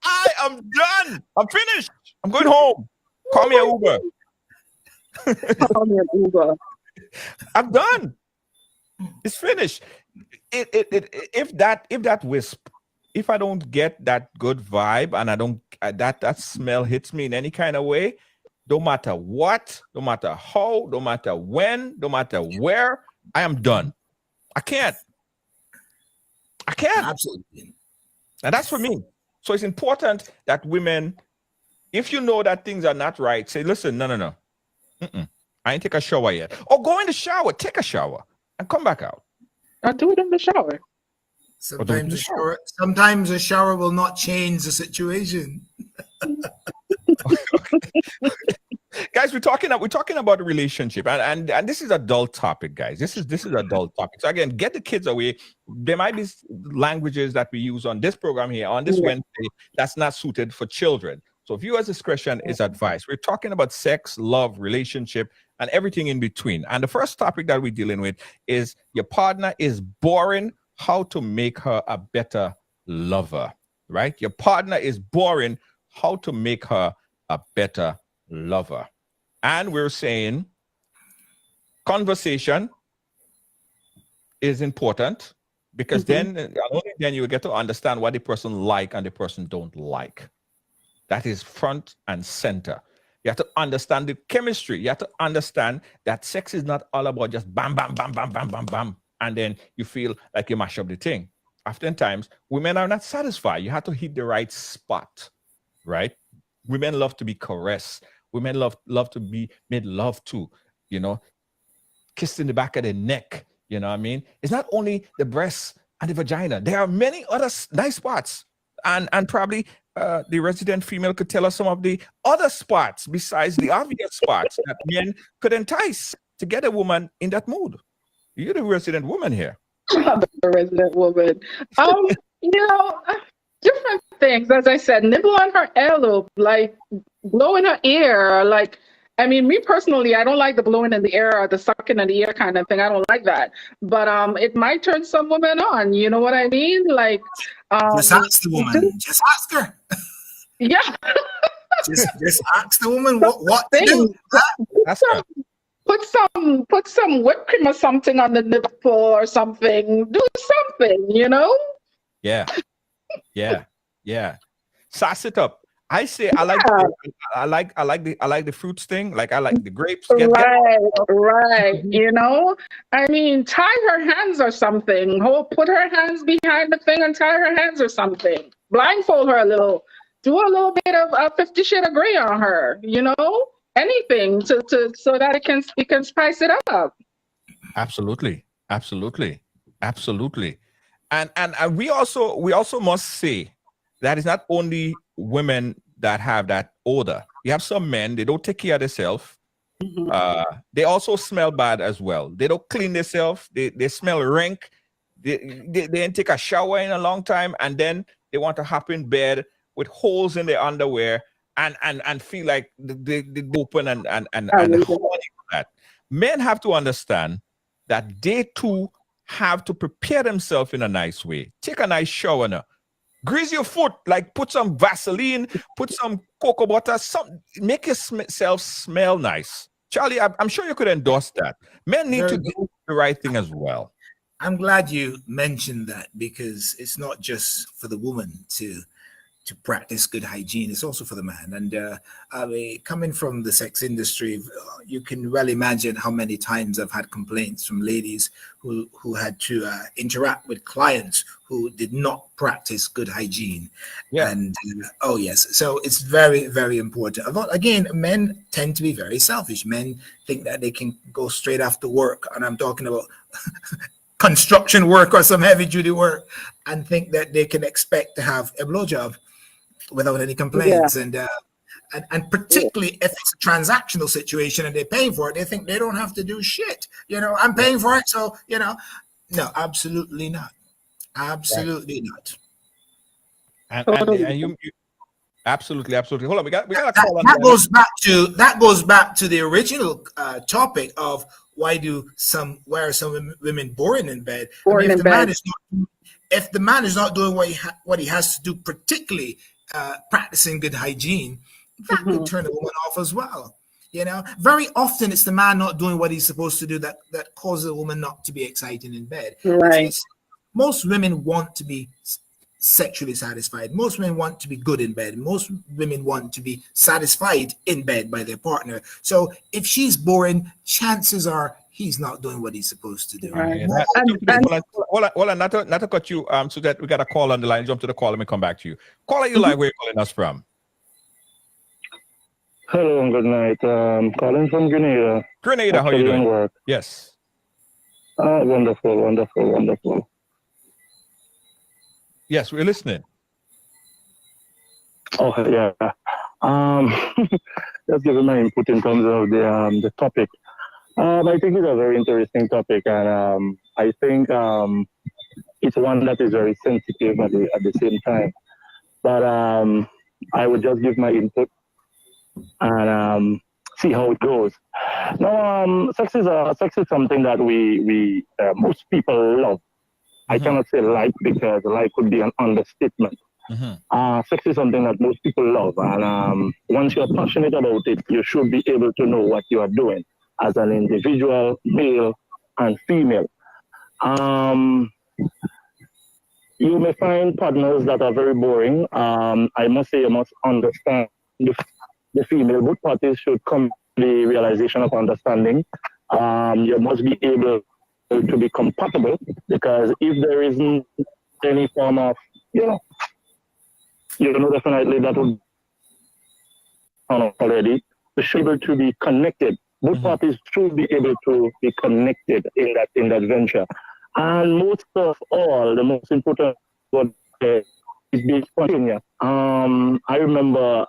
S2: I am done. I'm finished. I'm going home. Call me an Uber.
S3: Call me an Uber.
S2: I'm done. It's finished. If that wisp, if I don't get that good vibe and I don't that smell hits me in any kind of way, don't matter what, no matter how, no matter when, no matter where, I am done. I can't.
S4: Absolutely.
S2: And that's for me. So it's important that women, if you know that things are not right, say, listen, no. I ain't take a shower yet. Or go in the shower, take a shower, and come back out.
S3: Or do it in the shower.
S4: Sometimes a shower will not change the situation.
S2: Guys, we're talking about the relationship, and this is adult topic, guys. This is adult topic. So again, get the kids away. There might be languages that we use on this program here on this Wednesday that's not suited for children. So viewers' discretion is advised. We're talking about sex, love, relationship, and everything in between. And the first topic that we're dealing with is your partner is boring. How to make her a better lover, right? Your partner is boring. How to make her a better lover. And we're saying conversation is important because then only then you get to understand what the person like and the person don't like. That is front and center. You have to understand the chemistry. You have to understand that sex is not all about just bam, bam, bam, bam, bam, bam, bam. And then you feel like you mash up the thing. Oftentimes, women are not satisfied. You have to hit the right spot, right? Women love to be caressed. Women love to be made love to, kissed in the back of the neck. You know what I mean? It's not only the breasts and the vagina. There are many other nice spots. And probably the resident female could tell us some of the other spots besides the obvious spots that men could entice to get a woman in that mood. You're the resident woman here.
S3: I'm the resident woman. Different things. As I said, nibble on her earlobe, like blow in her ear. Me personally, I don't like the blowing in the ear or the sucking in the ear kind of thing. I don't like that. But it might turn some women on. You know what I mean?
S4: Just ask the woman. Just ask her.
S3: Yeah.
S4: just ask the woman what to do.
S3: Put some whipped cream or something on the nipple or something. Do something,
S2: Yeah. Sass it up. I say I like the fruits thing. Like I like the grapes.
S3: Right. Tie her hands or something. Put her hands behind the thing and tie her hands or something. Blindfold her a little. Do a little bit of 50 Shades of Grey on her. Anything so that it can spice it up.
S2: Absolutely. And we also must say that it's not only women that have that odor. You have some men, they don't take care of themselves. They also smell bad as well. They don't clean themselves. They smell rank. They didn't take a shower in a long time, and then they want to hop in bed with holes in their underwear and feel like they open and that. Men have to understand that they too have to prepare themselves in a nice way. Take a nice shower now. Grease your foot, like put some Vaseline, put some cocoa butter, make yourself smell nice. Charlie, I'm sure you could endorse that. Men need to do the right thing as well.
S4: I'm glad you mentioned that because it's not just for the woman to practice good hygiene. It's also for the man. And I mean, coming from the sex industry, you can well imagine how many times I've had complaints from ladies who had to interact with clients who did not practice good hygiene.
S2: Yeah.
S4: And oh yes, so it's very, very important. Again, men tend to be very selfish. Men think that they can go straight after work, and I'm talking about construction work or some heavy duty work, and think that they can expect to have a blowjob without any complaints.
S6: Yeah.
S4: And particularly if it's a transactional situation and they're paying for it, they think they don't have to do shit. I'm paying for it, so no, absolutely not. Absolutely not.
S2: And you absolutely. Hold on, we got a call on
S4: that goes back to the original topic of why are some women boring in bed? If the man is not doing what he has to do, particularly practicing good hygiene, that could turn a woman off as well. Very often it's the man not doing what he's supposed to do that causes a woman not to be excited in bed.
S6: Right.
S4: Most women want to be sexually satisfied. Most women want to be good in bed. Most women want to be satisfied in bed by their partner. So if she's boring, chances are he's not doing what he's supposed to do.
S6: Right.
S2: Hold on, not to cut you, so that we got a call on the line. Jump to the call. Let me come back to you. Caller, you live. Where you calling us from?
S7: Hello and good night. Calling from Grenada.
S2: Grenada, how are you doing?
S7: Work.
S2: Yes.
S7: Wonderful.
S2: Yes, we're listening.
S7: Oh yeah. Just giving my input in terms of the topic. I think it's a very interesting topic, and I think it's one that is very sensitive at the same time. But I would just give my input and see how it goes. Now, sex is something that we most people love. I cannot say like, because like could be an understatement. Sex is something that most people love, and once you're passionate about it, you should be able to know what you are doing as an individual, male and female. You may find partners that are very boring. I must say you must understand the female. Both parties should come to the realization of understanding. You must be able to be compatible, because if there isn't any form of, definitely that would already. You should be able to be connected. Both parties should be able to be connected in that venture. And most of all, the most important one is being spontaneous. I remember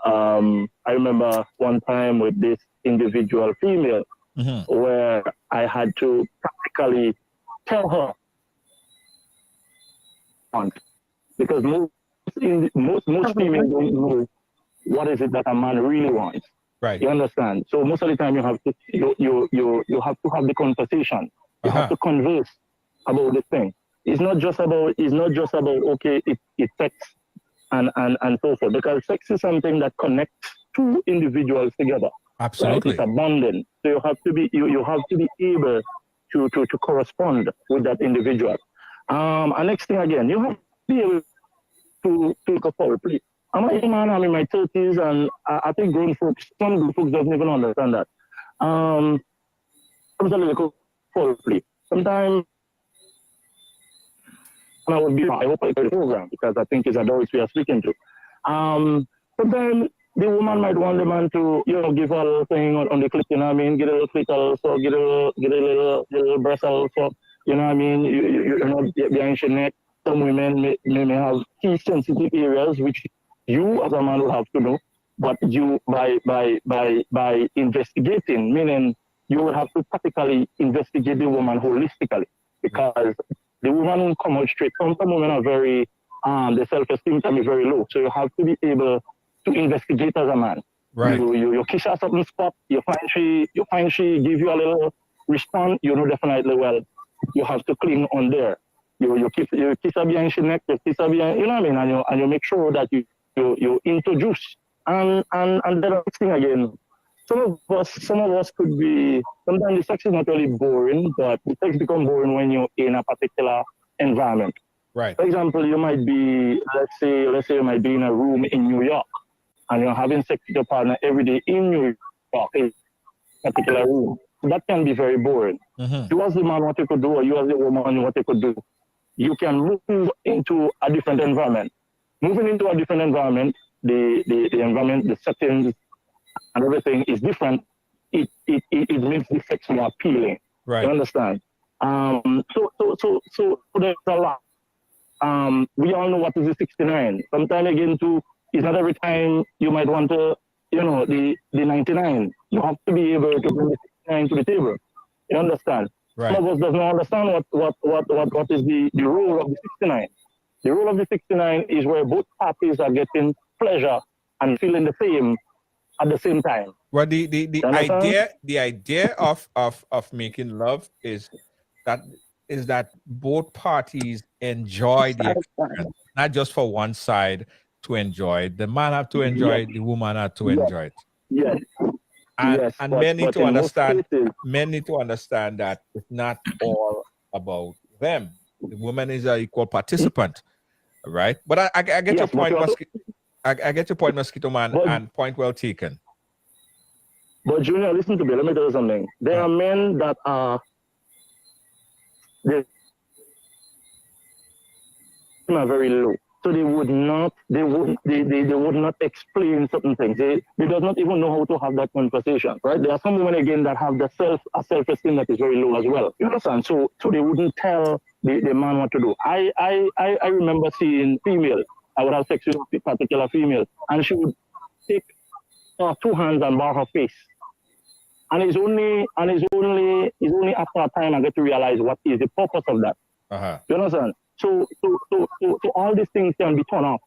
S7: one time with this individual female where I had to practically tell her, because most females don't know what is it that a man really wants.
S2: Right.
S7: You understand? So most of the time you have to have the conversation. You have to converse about the thing. It's not just about okay, it's sex and so forth. Because sex is something that connects two individuals together.
S2: Absolutely.
S7: Right? It's a bonding. So you have to be able to correspond with that individual. And next thing again, you have to be able to take a foreplay. I'm a young man, I'm in my 30s, and I think some grown folks don't even understand that. Sometimes a little foreplay. Sometimes, and I hope I get the program, because I think it's adults we are speaking to. Sometimes the woman might want the man to, give her a little thing on the clit, get a little clit also, get a little breast also, behind your neck. Some women may have key sensitive areas which you as a man will have to know, but you by investigating, meaning you will have to practically investigate the woman holistically, because the woman won't come out straight. Some women are very the self-esteem can be very low, so you have to be able to investigate as a man.
S2: Right.
S7: You kiss her something spot, you find she give you a little response, definitely well you have to cling on there. You kiss her behind your neck, you kiss her behind, and you make sure that you introduce and the next thing again. Some of us could be, sometimes the sex is not really boring, but the sex becomes boring when you're in a particular environment.
S2: Right.
S7: For example, you might be, let's say you might be in a room in New York and you're having sex with your partner every day in New York, in a particular room. That can be very boring. You as the man, what you could do, or you as the woman, what you could do, you can move into a different environment. Moving into a different environment, the environment, the settings, and everything is different. It makes the sex more appealing.
S2: Right.
S7: You understand? So there's a lot. We all know what is the 69. Sometimes again, too, it's not every time you might want to, the 99. You have to be able to bring the 69 to the table. You understand?
S2: Right.
S7: Some of us does not understand what is the role of the 69. The role of the 69 is where both parties are getting pleasure and feeling the same at the same time.
S2: Well, the idea of making love is that both parties enjoy the experience, not just for one side to enjoy it. The man have to enjoy it, the woman have to enjoy it.
S7: Yes.
S2: And men need to understand.
S7: Cases,
S2: Men need to understand that it's not all about them. The woman is an equal participant, right? But I get your point, I get your point, Mosquito Man, and point well taken.
S7: But Junior, listen to me. Let me tell you something. There are men that are very low. So they would not explain certain things. They does not even know how to have that conversation, right? There are some women again that have a self-esteem that is very low as well. You understand? So they wouldn't tell the man what to do. I remember seeing female. I would have sex with a particular female, and she would take her two hands and bar her face. And it's only after a time I get to realize what is the purpose of that. You understand? So all these things can be turned off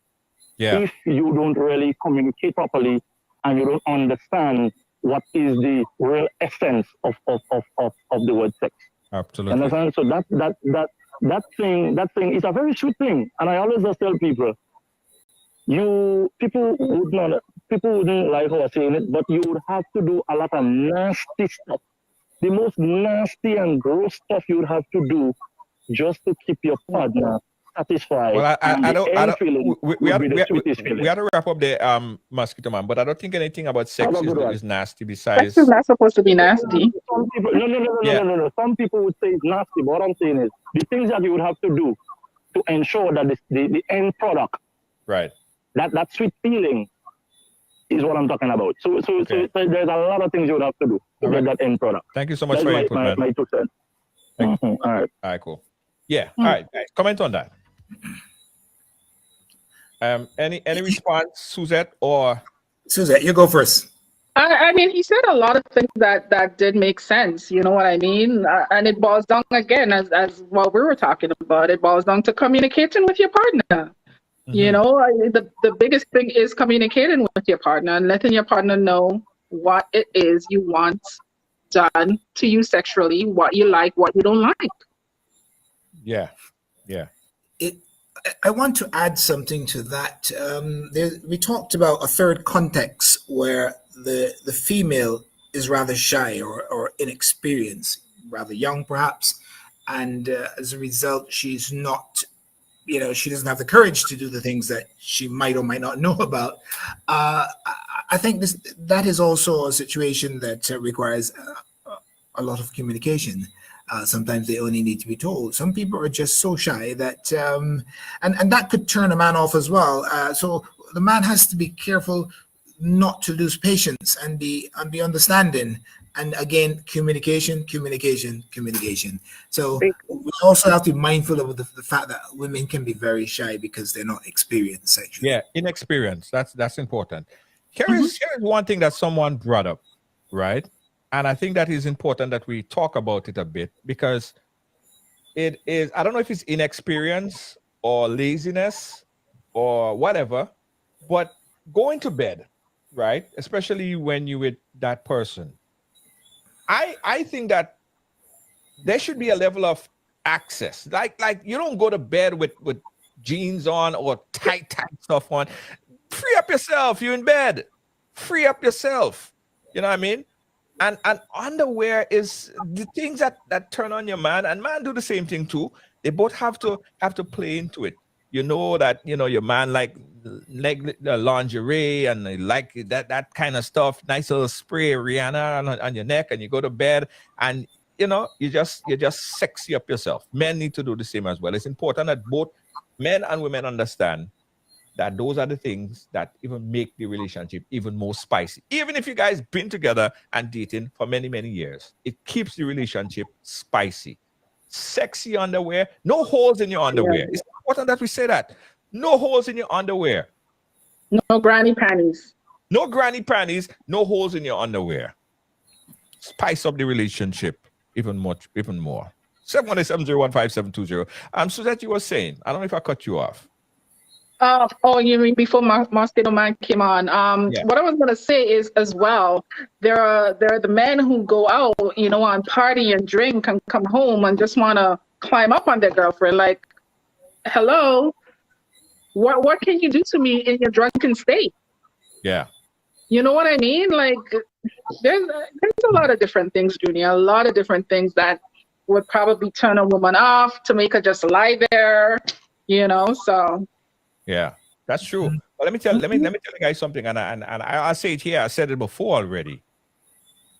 S7: if you don't really communicate properly and you don't understand what is the real essence of the word sex.
S2: Absolutely.
S7: You understand? So that thing is a very sweet thing, and I always just tell people, people wouldn't like how I'm saying it, but you would have to do a lot of nasty stuff. The most nasty and gross stuff you would have to do just to keep your partner satisfied.
S2: Well, we have to wrap up the Mosquito Man, but I don't think anything about sex is nasty besides.
S3: Sex is not supposed to be nasty.
S7: Some people, no. Some people would say it's nasty, but what I'm saying is the things that you would have to do to ensure that the end product,
S2: right,
S7: that sweet feeling is what I'm talking about. So there's a lot of things you would have to do to get that end product.
S2: Thank you so much for your input, man.
S7: My 2 cents. All
S2: right, cool. Yeah. All right, guys, comment on that. Any response, Suzette or
S4: Suzette? You go first.
S3: I mean, he said a lot of things that did make sense. You know what I mean? And it boils down again, as what we were talking about. It boils down to communicating with your partner. You know, the biggest thing is communicating with your partner and letting your partner know what it is you want done to you sexually, what you like, what you don't like.
S2: Yeah.
S4: I want to add something to that. We talked about a third context where the female is rather shy or inexperienced, rather young perhaps, and as a result, she's not, she doesn't have the courage to do the things that she might or might not know about. I think that is also a situation that requires a lot of communication. Sometimes they only need to be told. Some people are just so shy that, and that could turn a man off as well. So the man has to be careful not to lose patience and be understanding. And again, communication. So we also have to be mindful of the fact that women can be very shy because they're not experienced sexually.
S2: Yeah, inexperience. That's important. Here is one thing that someone brought up, right? And I think that is important that we talk about it a bit because it is, I don't know if it's inexperience or laziness or whatever, but going to bed, right? Especially when you're with that person. I think that there should be a level of access. Like you don't go to bed with jeans on or tight stuff on. Free up yourself. You're in bed. Free up yourself. You know what I mean? And underwear is the things that turn on your man, and man do the same thing too. They both have to play into it. You know that your man like lingerie and they like that kind of stuff. Nice little spray Rihanna on your neck, and you go to bed, and you just sexy up yourself. Men need to do the same as well. It's important that both men and women understand that those are the things that even make the relationship even more spicy. Even if you guys been together and dating for many, many years, it keeps the relationship spicy. Sexy underwear, no holes in your underwear. Yeah. It's important that we say that. No holes in your underwear.
S3: No granny panties.
S2: No granny panties, no holes in your underwear. Spice up the relationship even more. 717-015-720. Suzette, you were saying, I don't know if I cut you off.
S3: You mean before Mosquito Man came on?
S2: Yeah.
S3: What I was gonna say is as well, there are the men who go out, on party and drink and come home and just wanna climb up on their girlfriend. Like, hello, what can you do to me in your drunken state?
S2: Yeah.
S3: You know what I mean? Like, there's a lot of different things, Junior. A lot of different things that would probably turn a woman off to make her just lie there. So.
S2: Yeah, that's true. But let me tell you guys something, and I'll say it here. I said it before already.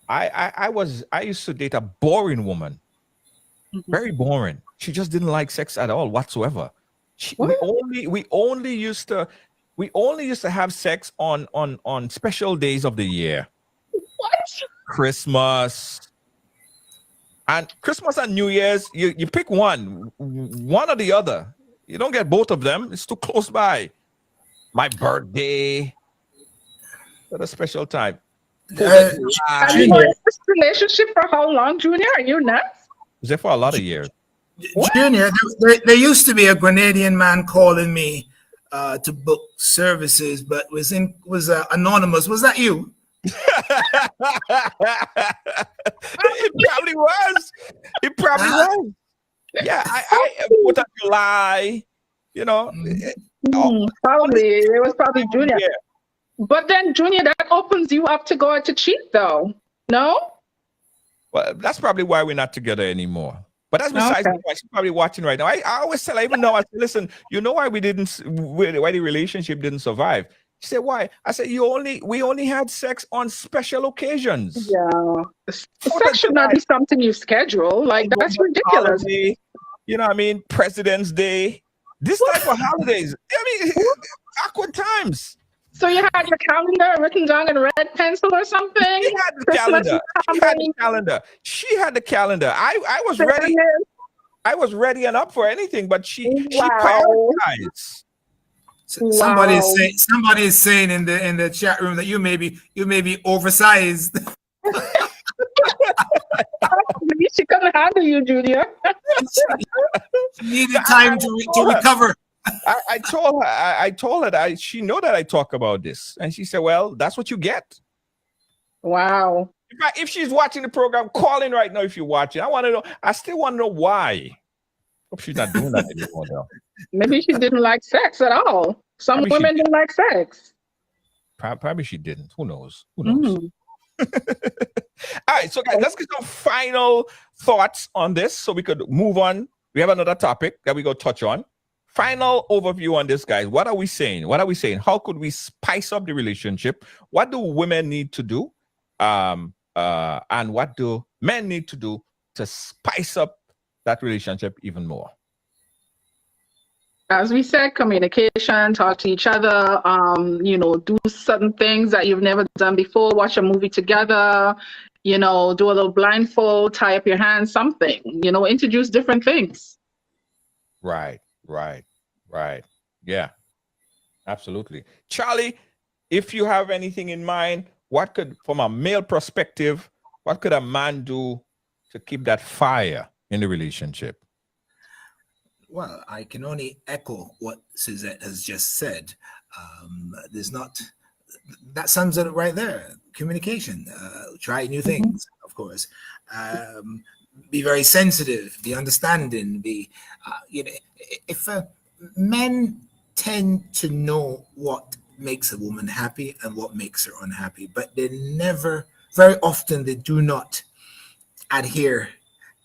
S2: I used to date a boring woman, very boring. She just didn't like sex at all whatsoever. We only used to have sex on special days of the year.
S3: What?
S2: Christmas and New Year's. You pick one or the other. You don't get both of them. It's too close by. My birthday. What a special time.
S3: Have you been in this relationship for how long, Junior? Are you nuts?
S2: Was there for a lot of years.
S4: Junior, there used to be a Grenadian man calling me to book services, but was anonymous. Was that you?
S2: It probably was. Yeah, I put up a lie,
S3: Probably it was probably Junior. Yeah. But then Junior, that opens you up to go out to cheat, though. No.
S2: Well, that's probably why we're not together anymore. But that's besides the point. She's probably watching right now. I always tell her, even though I said, listen, you know why why the relationship didn't survive? She said, why? I said, we only had sex on special occasions.
S3: Yeah. Sex should not be something you schedule. Like, that's ridiculous.
S2: Holiday, you know what I mean? President's Day. This type of holidays. I mean, awkward times.
S3: So you had your calendar written down in red pencil or something?
S2: She had the calendar. She had the calendar. I was ready. I was ready and up for anything, but she prioritized.
S4: Somebody is saying in the chat room that you may be oversized.
S3: She couldn't handle you, Junior.
S4: She needed time to recover.
S2: I told her that she know that I talk about this, and she said, "Well, that's what you get."
S3: Wow.
S2: If she's watching the program, call in right now. If you're watching, I want to know. I still want to know why. Hope she's not doing that anymore, though.
S3: Maybe she didn't like sex at all. Some women didn't like sex.
S2: Probably she didn't. Who knows? All right, so guys, let's get some final thoughts on this so we could move on. We have another topic that we go touch on. Final overview on this, guys. What are we saying? How could we spice up the relationship? What do women need to do? And what do men need to do to spice up that relationship even more?
S3: As we said, communication, talk to each other, do certain things that you've never done before, watch a movie together, do a little blindfold, tie up your hands, something, introduce different things.
S2: Right. Yeah, absolutely. Charlie, if you have anything in mind, from a male perspective, what could a man do to keep that fire in the relationship?
S4: Well, I can only echo what Suzette has just said. That sums it right there. Communication, try new things, of course. Be very sensitive, be understanding, if men tend to know what makes a woman happy and what makes her unhappy, but they never very often they do not adhere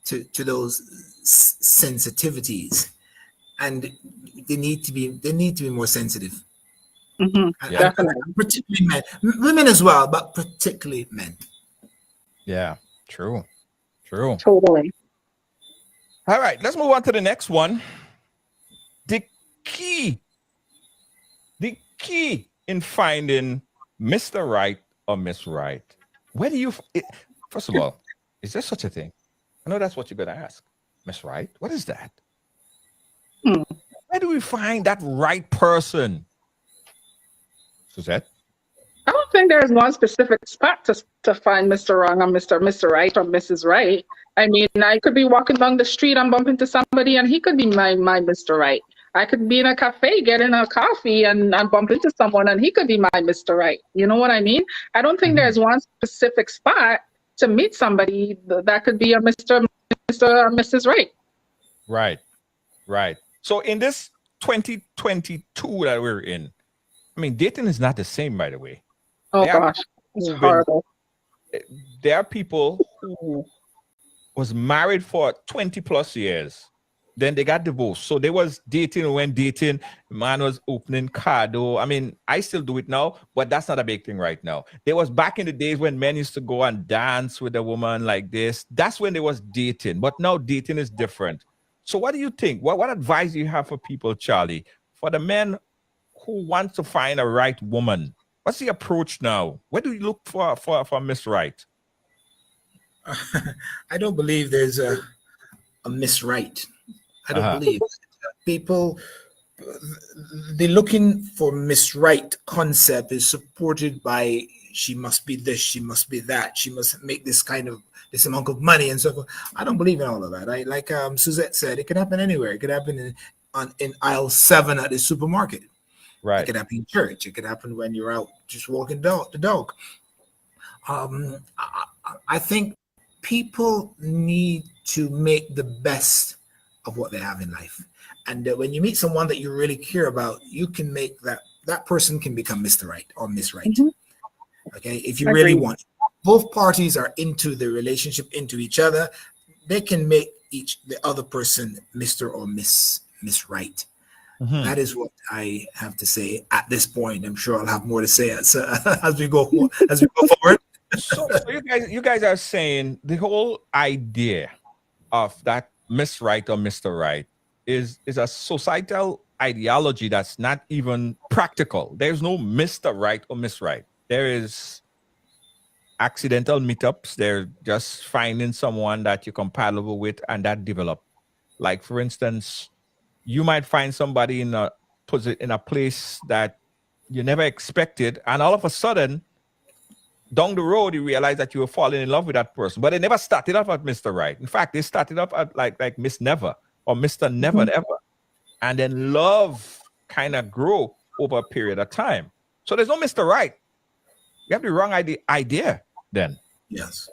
S4: to those sensitivities, and they need to be more sensitive.
S3: Definitely.
S4: Particularly men, women as well, but particularly men.
S2: Yeah, true.
S3: Totally.
S2: All right, let's move on to the next one. The key in finding Mr. Right or Miss Right. Where do you, first of all, is there such a thing? I know that's what you're going to ask. Miss Right? What is that? Where do we find that right person? Suzette?
S3: I don't think there's one specific spot to find Mr. Wrong or Mr. Right or Mrs. Right. I mean, I could be walking down the street and bump into somebody and he could be my Mr. Right. I could be in a cafe getting a coffee and bump into someone and he could be my Mr. Right. You know what I mean? I don't think there's one specific spot to meet somebody that could be a Mr. or Mrs. Right.
S2: Right. So in this 2022 that we're in, I mean, dating is not the same, by the way.
S3: Oh gosh, it's horrible.
S2: There are people who was married for 20 plus years. Then they got divorced. So they was dating. When dating, man was opening card. I mean, I still do it now, but that's not a big thing right now. There was back in the days when men used to go and dance with a woman like this. That's when they was dating. But now dating is different. So what do you think? What advice do you have for people, Charlie? For the men who want to find a right woman, what's the approach now? Where do you look for Miss Right?
S4: I don't believe there's a Miss Right. I don't believe people, the looking for Miss Right concept is supported by she must be this, she must be that, she must make this amount of money and so forth. I don't believe in all of that. Like Suzette said, it could happen anywhere. It could happen in aisle 7 at the supermarket.
S2: Right.
S4: It could happen in church. It could happen when you're out just walking the dog. I think people need to make the best of what they have in life. And when you meet someone that you really care about, you can make that person can become Mr. Right or Miss Right. Okay. If you really want, both parties are into the relationship, into each other, they can make the other person Mr. or Miss Right. That is what I have to say at this point. I'm sure I'll have more to say as we go forward.
S2: So you guys are saying the whole idea of that Miss Right or Mr. Right is a societal ideology that's not even practical. There's no Mr. Right or Miss Right. There is accidental meetups. They're just finding someone that you're compatible with and that develop. Like, for instance, you might find somebody in a place that you never expected, and all of a sudden, down the road, you realize that you were falling in love with that person. But they never started off at Mr. Right. In fact, they started off at like Miss Never or Mr. Never Ever. And then love kind of grew over a period of time. So there's no Mr. Right. You have the wrong idea then.
S4: Yes.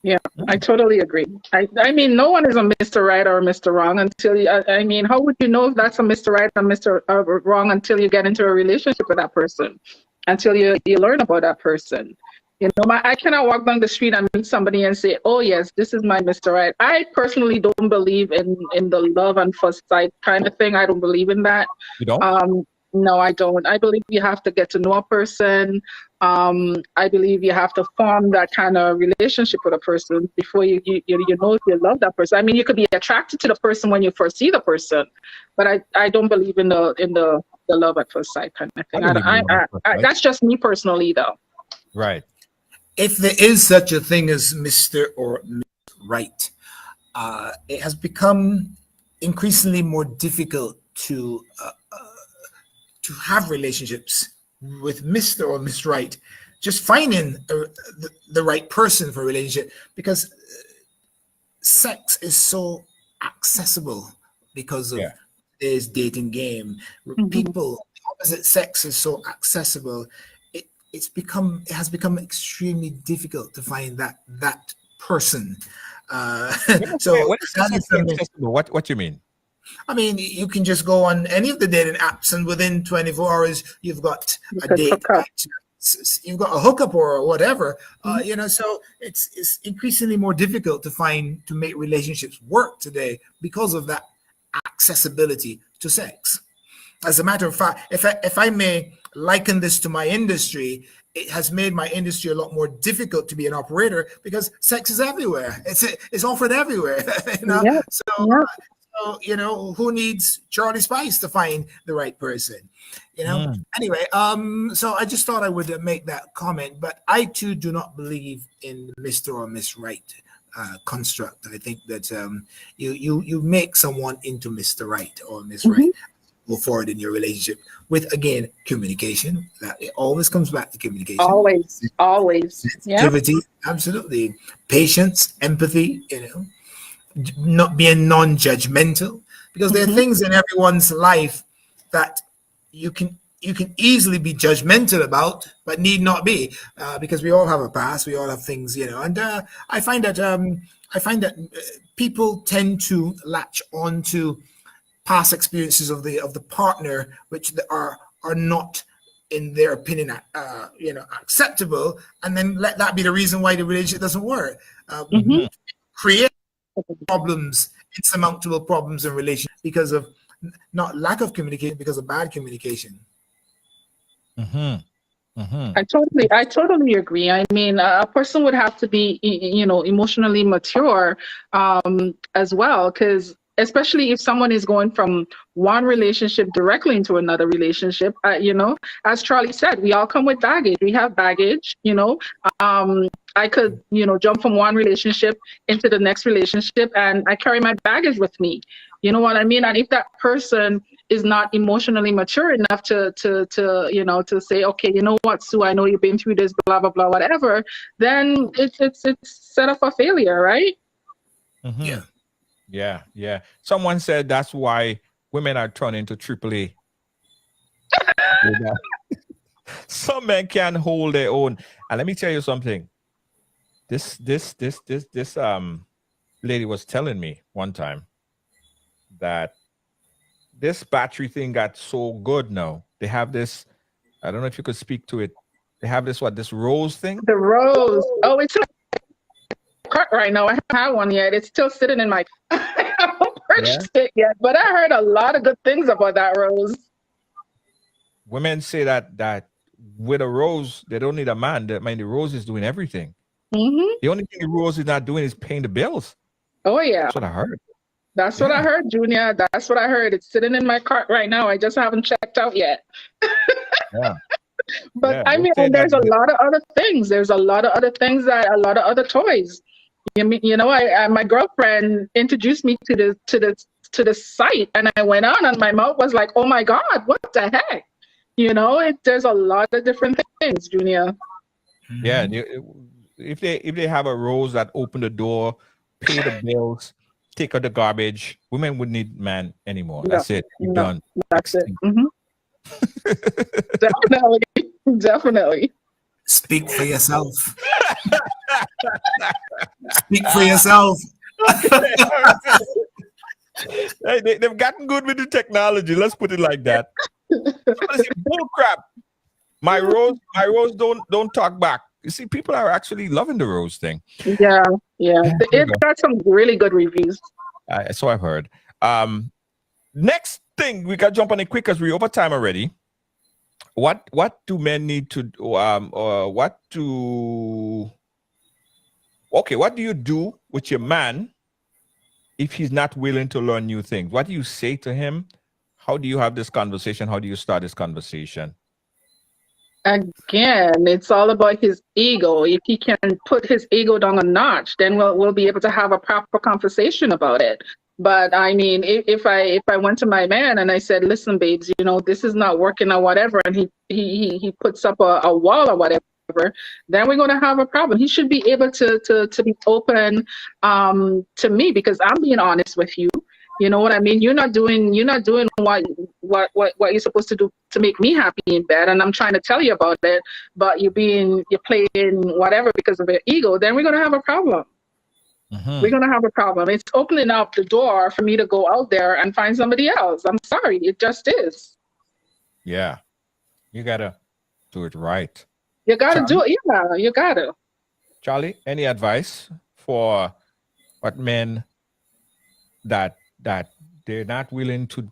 S3: Yeah, I totally agree. I mean, no one is a Mr. Right or a Mr. Wrong until I mean, how would you know if that's a Mr. Right or Mr. Wrong until you get into a relationship with that person, until you learn about that person? You know, I cannot walk down the street and meet somebody and say, oh, yes, this is my Mr. Right. I personally don't believe in the love and first sight kind of thing. I don't believe in that.
S2: You don't?
S3: No, I don't. I believe you have to get to know a person. I believe you have to form that kind of relationship with a person before you know if you love that person. I mean, you could be attracted to the person when you first see the person, but I don't believe in the love at first sight kind of thing. That's just me personally, though.
S2: Right.
S4: If there is such a thing as Mr. or Miss Right, it has become increasingly more difficult to have relationships with Mr. or Miss Right. Just finding the right person for a relationship, because sex is so accessible because of today's dating game. People, opposite sex is so accessible. It has become extremely difficult to find that person. So
S2: what is accessible? What you mean?
S4: I mean, you can just go on any of the dating apps, and within 24 hours, you've got a date. you've got a hookup or whatever, you know, so it's increasingly more difficult to make relationships work today because of that accessibility to sex. As a matter of fact, if I may liken this to my industry, it has made my industry a lot more difficult to be an operator because sex is everywhere. It's offered everywhere, you know.
S3: Yeah.
S4: So, you know, who needs Charlie Spice to find the right person? You know. Anyway, so I just thought I would make that comment, but I too do not believe in Mr. or Miss Right construct. I think that you make someone into Mr. Right or Miss Right. Go forward in your relationship with, again, communication. That it always comes back to communication.
S3: Always.
S4: Sensitivity, absolutely. Patience, empathy, you know, not being non-judgmental, because there are things in everyone's life that you can easily be judgmental about, but need not be, because we all have a past, we all have things, you know. And I find that people tend to latch on to past experiences of the partner, which are not, in their opinion, you know, acceptable, and then let that be the reason why the relationship doesn't work. Create problems, insurmountable problems in relationships because of not lack of communication, because of bad communication.
S3: I totally agree. I mean, a person would have to be, you know, emotionally mature as well, because especially if someone is going from one relationship directly into another relationship, you know, as Charlie said, we all come with baggage. We have baggage, you know. I could, you know, jump from one relationship into the next relationship, and I carry my baggage with me. You know what I mean? And if that person is not emotionally mature enough to you know, to say, okay, you know what, Sue, I know you've been through this, blah, blah, blah, whatever, then it's set up for failure, right?
S2: Yeah. Someone said that's why women are turned into AAA. Some men can't hold their own. And let me tell you something. This lady was telling me one time that this battery thing got so good now. They have this, I don't know if you could speak to it. They have this rose thing?
S3: The rose. Oh, it's right now. I haven't had one yet. It's still sitting in my I haven't purchased it yet, but I heard a lot of good things about that rose.
S2: Women say that with a rose, they don't need a man. I mean, the rose is doing everything. The only thing the rose is not doing is paying the bills.
S3: Oh, yeah.
S2: That's what I heard.
S3: That's what I heard, Junior. That's what I heard. It's sitting in my cart right now. I just haven't checked out yet. But I mean, and there's a lot of other things. There's a lot of other things, a lot of other toys. You know, my girlfriend introduced me to the site, and I went on, and my mouth was like, "Oh my God, what the heck?" You know, there's a lot of different things, Junior.
S2: Yeah, if they have a rose that open the door, pay the bills, take out the garbage, women wouldn't need man anymore. That's it. You're done.
S3: That's it. Definitely.
S4: Speak for yourself. Speak for yourself.
S2: They've gotten good with the technology. Let's put it like that. Bull crap. My rose don't talk back. You see, people are actually loving the rose thing.
S3: Yeah. It got some really good reviews.
S2: So I've heard. Next thing, we got to jump on it quick because we're over time already. What do men need to do? What do you do with your man if he's not willing to learn new things? What do you say to him? How do you have this conversation? How do you start this conversation?
S3: Again, it's all about his ego. If he can put his ego down a notch, then we'll be able to have a proper conversation about it. But I mean, if I went to my man and I said, "Listen, babes, you know, this is not working or whatever," and he puts up a wall or whatever, then we're going to have a problem. He should be able to be open to me, because I'm being honest with you. You know what I mean? You're not doing what you're supposed to do to make me happy in bed, and I'm trying to tell you about it, but you're playing whatever because of your ego. Then we're gonna have a problem. We're gonna have a problem. It's opening up the door for me to go out there and find somebody else. I'm sorry, it just is.
S2: Yeah, you gotta do it right.
S3: You gotta do it. Yeah, you gotta.
S2: Charlie, any advice for what men that they're not willing to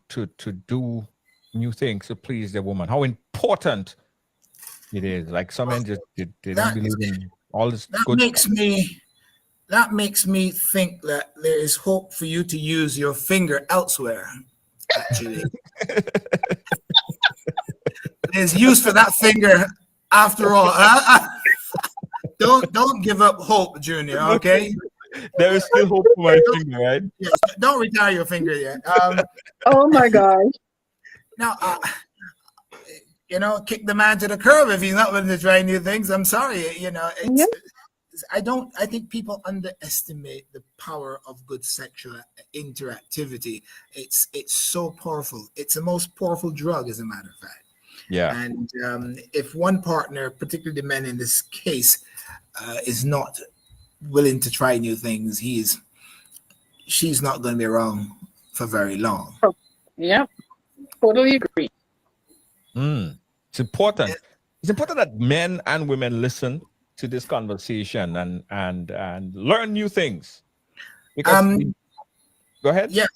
S2: do new things to please their woman? How important it is. Like some men just they don't believe in all this good stuff.
S4: That makes me think that there is hope for you to use your finger elsewhere. Actually, there's use for that finger after all. Don't give up hope, Junior. Okay.
S2: There is still hope for my finger, right?
S4: Yes, don't retire your finger yet.
S3: Oh my gosh.
S4: Now, kick the man to the curb if he's not willing to try new things. I'm sorry. I think people underestimate the power of good sexual interactivity. It's so powerful. It's the most powerful drug, as a matter of fact.
S2: Yeah.
S4: And if one partner, particularly the men in this case, is not willing to try new things, she's not going to be around for very long.
S3: Yep. Totally agree.
S2: It's important. It's important that men and women listen to this conversation and learn new things. Because go ahead.
S4: Yeah.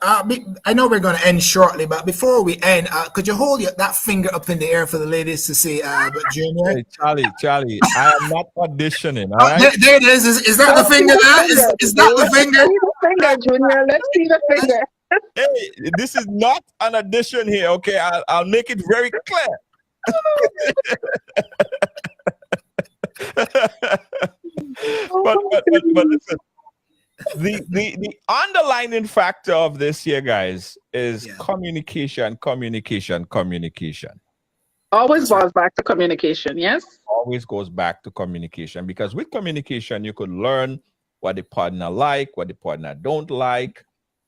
S4: I know we're going to end shortly, but before we end, could you hold that finger up in the air for the ladies to see? Junior.
S2: Hey, Charlie, I am not auditioning. All right?
S4: There it is. Is that the finger? Is that the finger?
S3: Let's see the finger, Junior. Let's see the finger.
S2: Hey, this is not an audition here. Okay, I'll make it very clear. but listen, the underlining factor of this here, guys, is communication.
S3: Always goes back to communication. Yes.
S2: Always goes back to communication, because with communication you could learn what the partner like, what the partner don't like.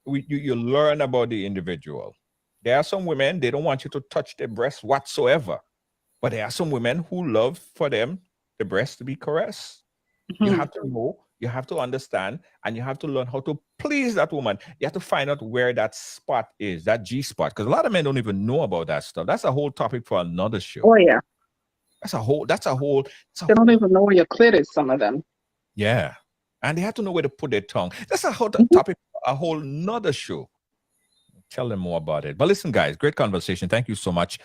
S2: You learn about the individual. There are some women, they don't want you to touch their breasts whatsoever. But there are some women who love for them, the breast to be caressed. You have to know, you have to understand, and you have to learn how to please that woman. You have to find out where that spot is, that G spot. Because a lot of men don't even know about that stuff. That's a whole topic for another show.
S3: Oh, yeah.
S2: That's a whole.
S3: They don't even know where your clit is, some of them.
S2: Yeah. And they have to know where to put their tongue. That's a whole topic, a whole nother show. Tell them more about it. But listen, guys, great conversation. Thank you so much.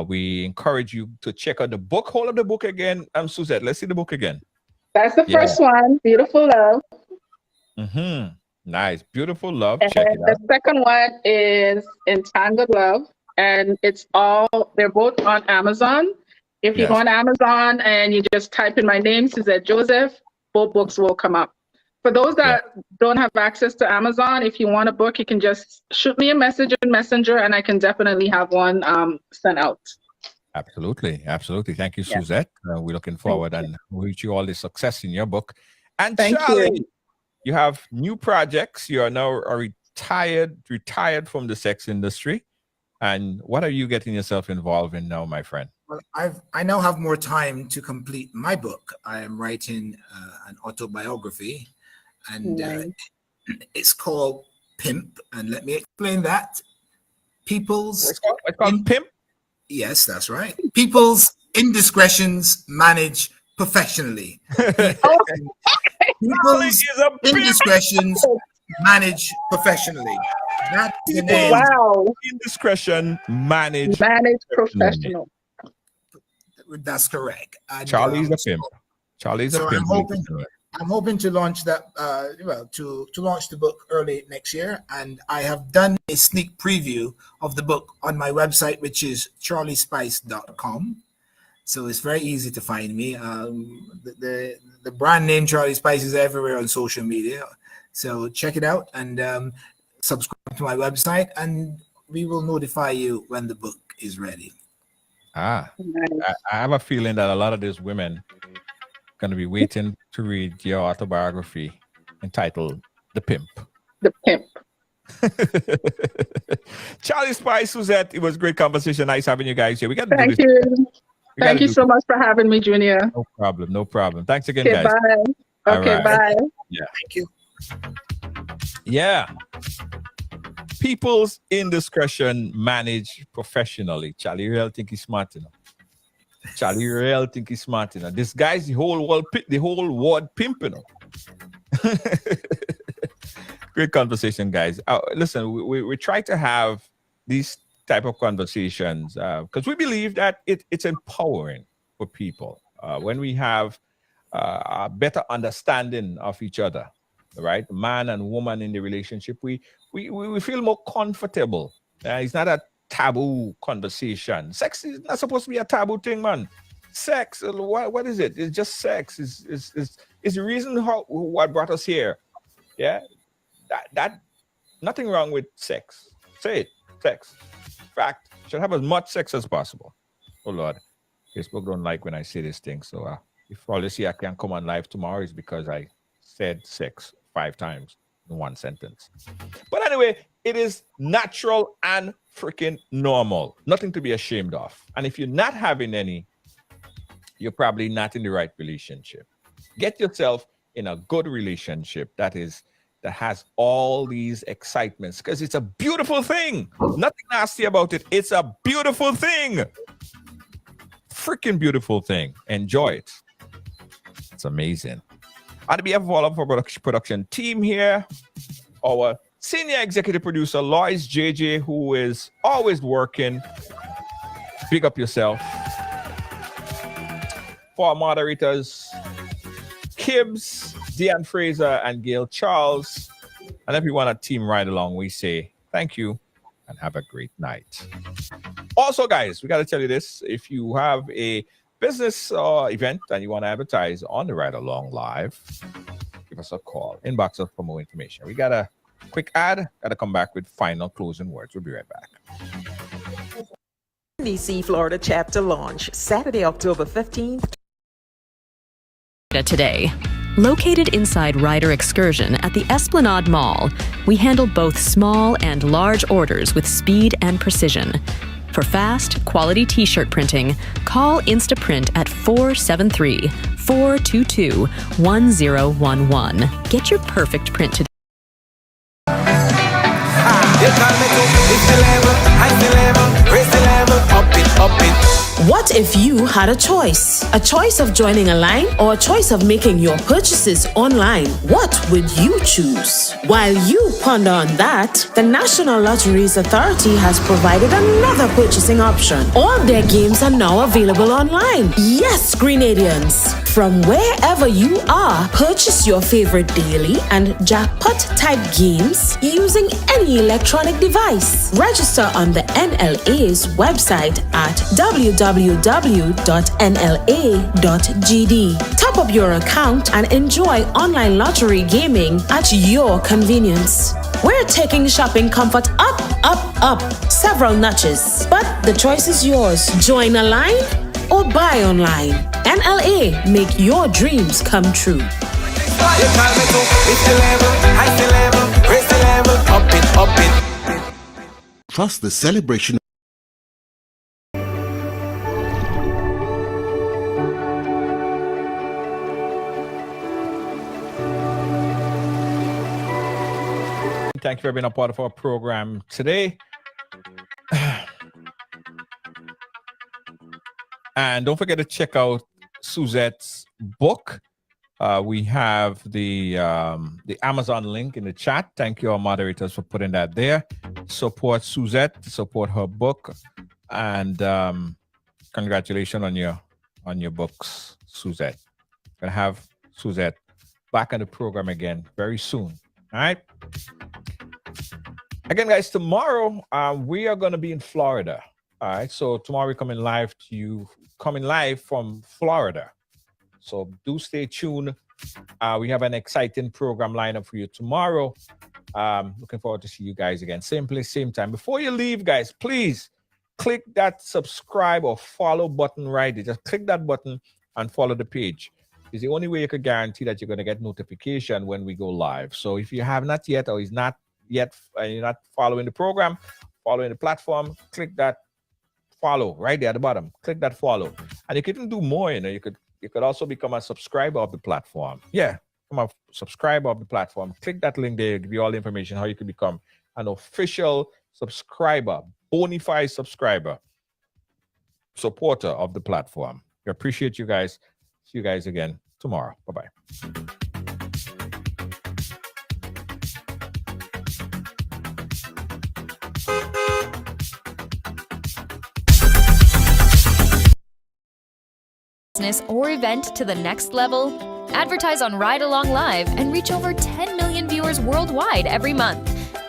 S2: We encourage you to check out the book. Hold up the book again. Suzette, let's see the book again.
S3: That's the first one, Beautiful Love.
S2: Nice. Beautiful Love.
S3: And
S2: check it out.
S3: The second one is Entangled Love. And they're both on Amazon. If you go on Amazon and you just type in my name, Suzette Joseph, both books will come up. For those that don't have access to Amazon, if you want a book, you can just shoot me a message in Messenger and I can definitely have one sent out.
S2: Absolutely. Thank you, Suzette. We're looking forward and wish you all the success in your book. And Charlie, you have new projects. You are now retired from the sex industry. And what are you getting yourself involved in now, my friend?
S4: Well, I now have more time to complete my book. I am writing an autobiography, and it's called Pimp. And let me explain that.
S2: It's called Pimp?
S4: Yes, that's right. People's indiscretions managed professionally. People's indiscretions managed professionally. That's the name.
S3: Wow.
S2: Indiscretion managed
S3: professional.
S4: That's correct. And,
S2: Charlie's a pimp. Charlie's a pimp.
S4: I'm hoping to launch that. To launch the book early next year, and I have done a sneak preview of the book on my website, which is charliespice.com. So it's very easy to find me. The brand name Charlie Spice is everywhere on social media. So check it out and subscribe to my website, and we will notify you when the book is ready.
S2: I have a feeling that a lot of these women are going to be waiting to read your autobiography entitled The Pimp.
S3: The Pimp.
S2: Charlie Spice, Suzette, it was a great conversation. Nice having you guys here. We got to
S3: Thank you. Thank you so much for having me, Junior.
S2: No problem. Thanks again, guys.
S3: Bye. Okay, bye.
S2: Yeah.
S4: Thank you.
S2: Yeah. People's indiscretion managed professionally. Charlie, you really think he's smart enough? Charlie real think he's smart, you know. This guy's the whole ward pimping. Great conversation, guys. Listen, we try to have these type of conversations because we believe that it's empowering for people when we have a better understanding of each other, right? Man and woman in the relationship, we feel more comfortable. It's not a taboo conversation. Sex is not supposed to be a taboo thing, man. Sex, what is it? It's just sex. It's the reason what brought us here. Yeah, that nothing wrong with sex. Say it, sex. Fact, should have as much sex as possible. Oh Lord, Facebook don't like when I say this thing. So if all you see I can't come on live tomorrow is because I said sex 5 times in one sentence. But anyway, it is natural and freaking normal. Nothing to be ashamed of. And if you're not having any, you're probably not in the right relationship. Get yourself in a good relationship that has all these excitements, because it's a beautiful thing. Nothing nasty about it. It's a beautiful thing. Freaking beautiful thing. Enjoy it. It's amazing. On behalf of all of our production team here, our senior executive producer, Lois JJ, who is always working. Big up yourself. For our moderators, Kibbs, Deanne Fraser, and Gail Charles, and everyone at Team Ride Along, we say thank you and have a great night. Also, guys, we got to tell you this. If you have a business event and you want to advertise on the Ride Along Live, give us a call. Inbox us for more information. We got a quick ad. Got to come back with final closing words. We'll be right back.
S8: DC Florida chapter launch Saturday, October 15th.
S9: Today. Located inside Ryder Excursion at the Esplanade Mall, we handle both small and large orders with speed and precision. For fast, quality t-shirt printing, call Instaprint at 473-422-1011. Get your perfect print today.
S10: What if you had a choice? A choice of joining a line or a choice of making your purchases online? What would you choose? While you ponder on that, the National Lotteries Authority has provided another purchasing option. All their games are now available online. Yes, Grenadians! From wherever you are, purchase your favorite daily and jackpot type games using any electronic device. Register on the NLA's website at www.nla.gd. Top up your account and enjoy online lottery gaming at your convenience. We're taking shopping comfort up, up, up several notches, but the choice is yours. Join a line or buy online. NLA, make your dreams come true.
S11: Trust the celebration.
S2: Thank you for being a part of our program today. And don't forget to check out Suzette's book. We have the Amazon link in the chat. Thank you, our moderators, for putting that there. Support Suzette, support her book, and congratulations on your books, Suzette. Gonna have Suzette back on the program again very soon. All right. Again, guys, tomorrow we are gonna be in Florida. All right. So tomorrow we're coming live from Florida. So do stay tuned. We have an exciting program lineup for you tomorrow. Looking forward to see you guys again. Same place, same time. Before you leave, guys, please click that subscribe or follow button right there. Just click that button and follow the page. It's the only way you can guarantee that you're going to get notification when we go live. So if you have not yet or is not yet, you're not following the program, following the platform, click that follow right there at the bottom. Click that follow. And you can do more. You could also become a subscriber of the platform. Yeah, become a subscriber of the platform. Click that link there. Give you all the information how you can become an official subscriber, bona fide subscriber. supporter of the platform. We appreciate you guys. See you guys again tomorrow. Bye-bye.
S12: Business or event to the next level? Advertise on Ride Along Live and reach over 10 million viewers worldwide every month.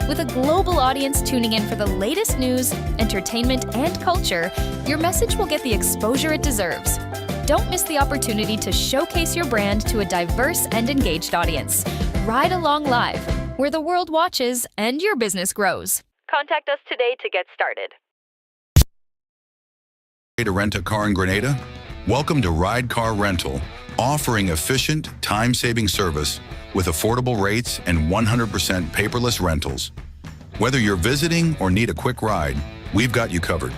S12: With a global audience tuning in for the latest news, entertainment, and culture, your message will get the exposure it deserves. Don't miss the opportunity to showcase your brand to a diverse and engaged audience. Ride Along Live, where the world watches and your business grows. Contact us today to get started.
S1: To rent a car in Grenada? Welcome to Ride Car Rental, offering efficient, time-saving service with affordable rates and 100% paperless rentals. Whether you're visiting or need a quick ride, we've got you covered.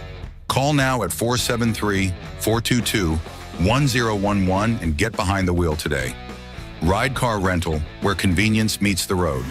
S1: Call now at 473-422-1011 and get behind the wheel today. Ride Car Rental, where convenience meets the road.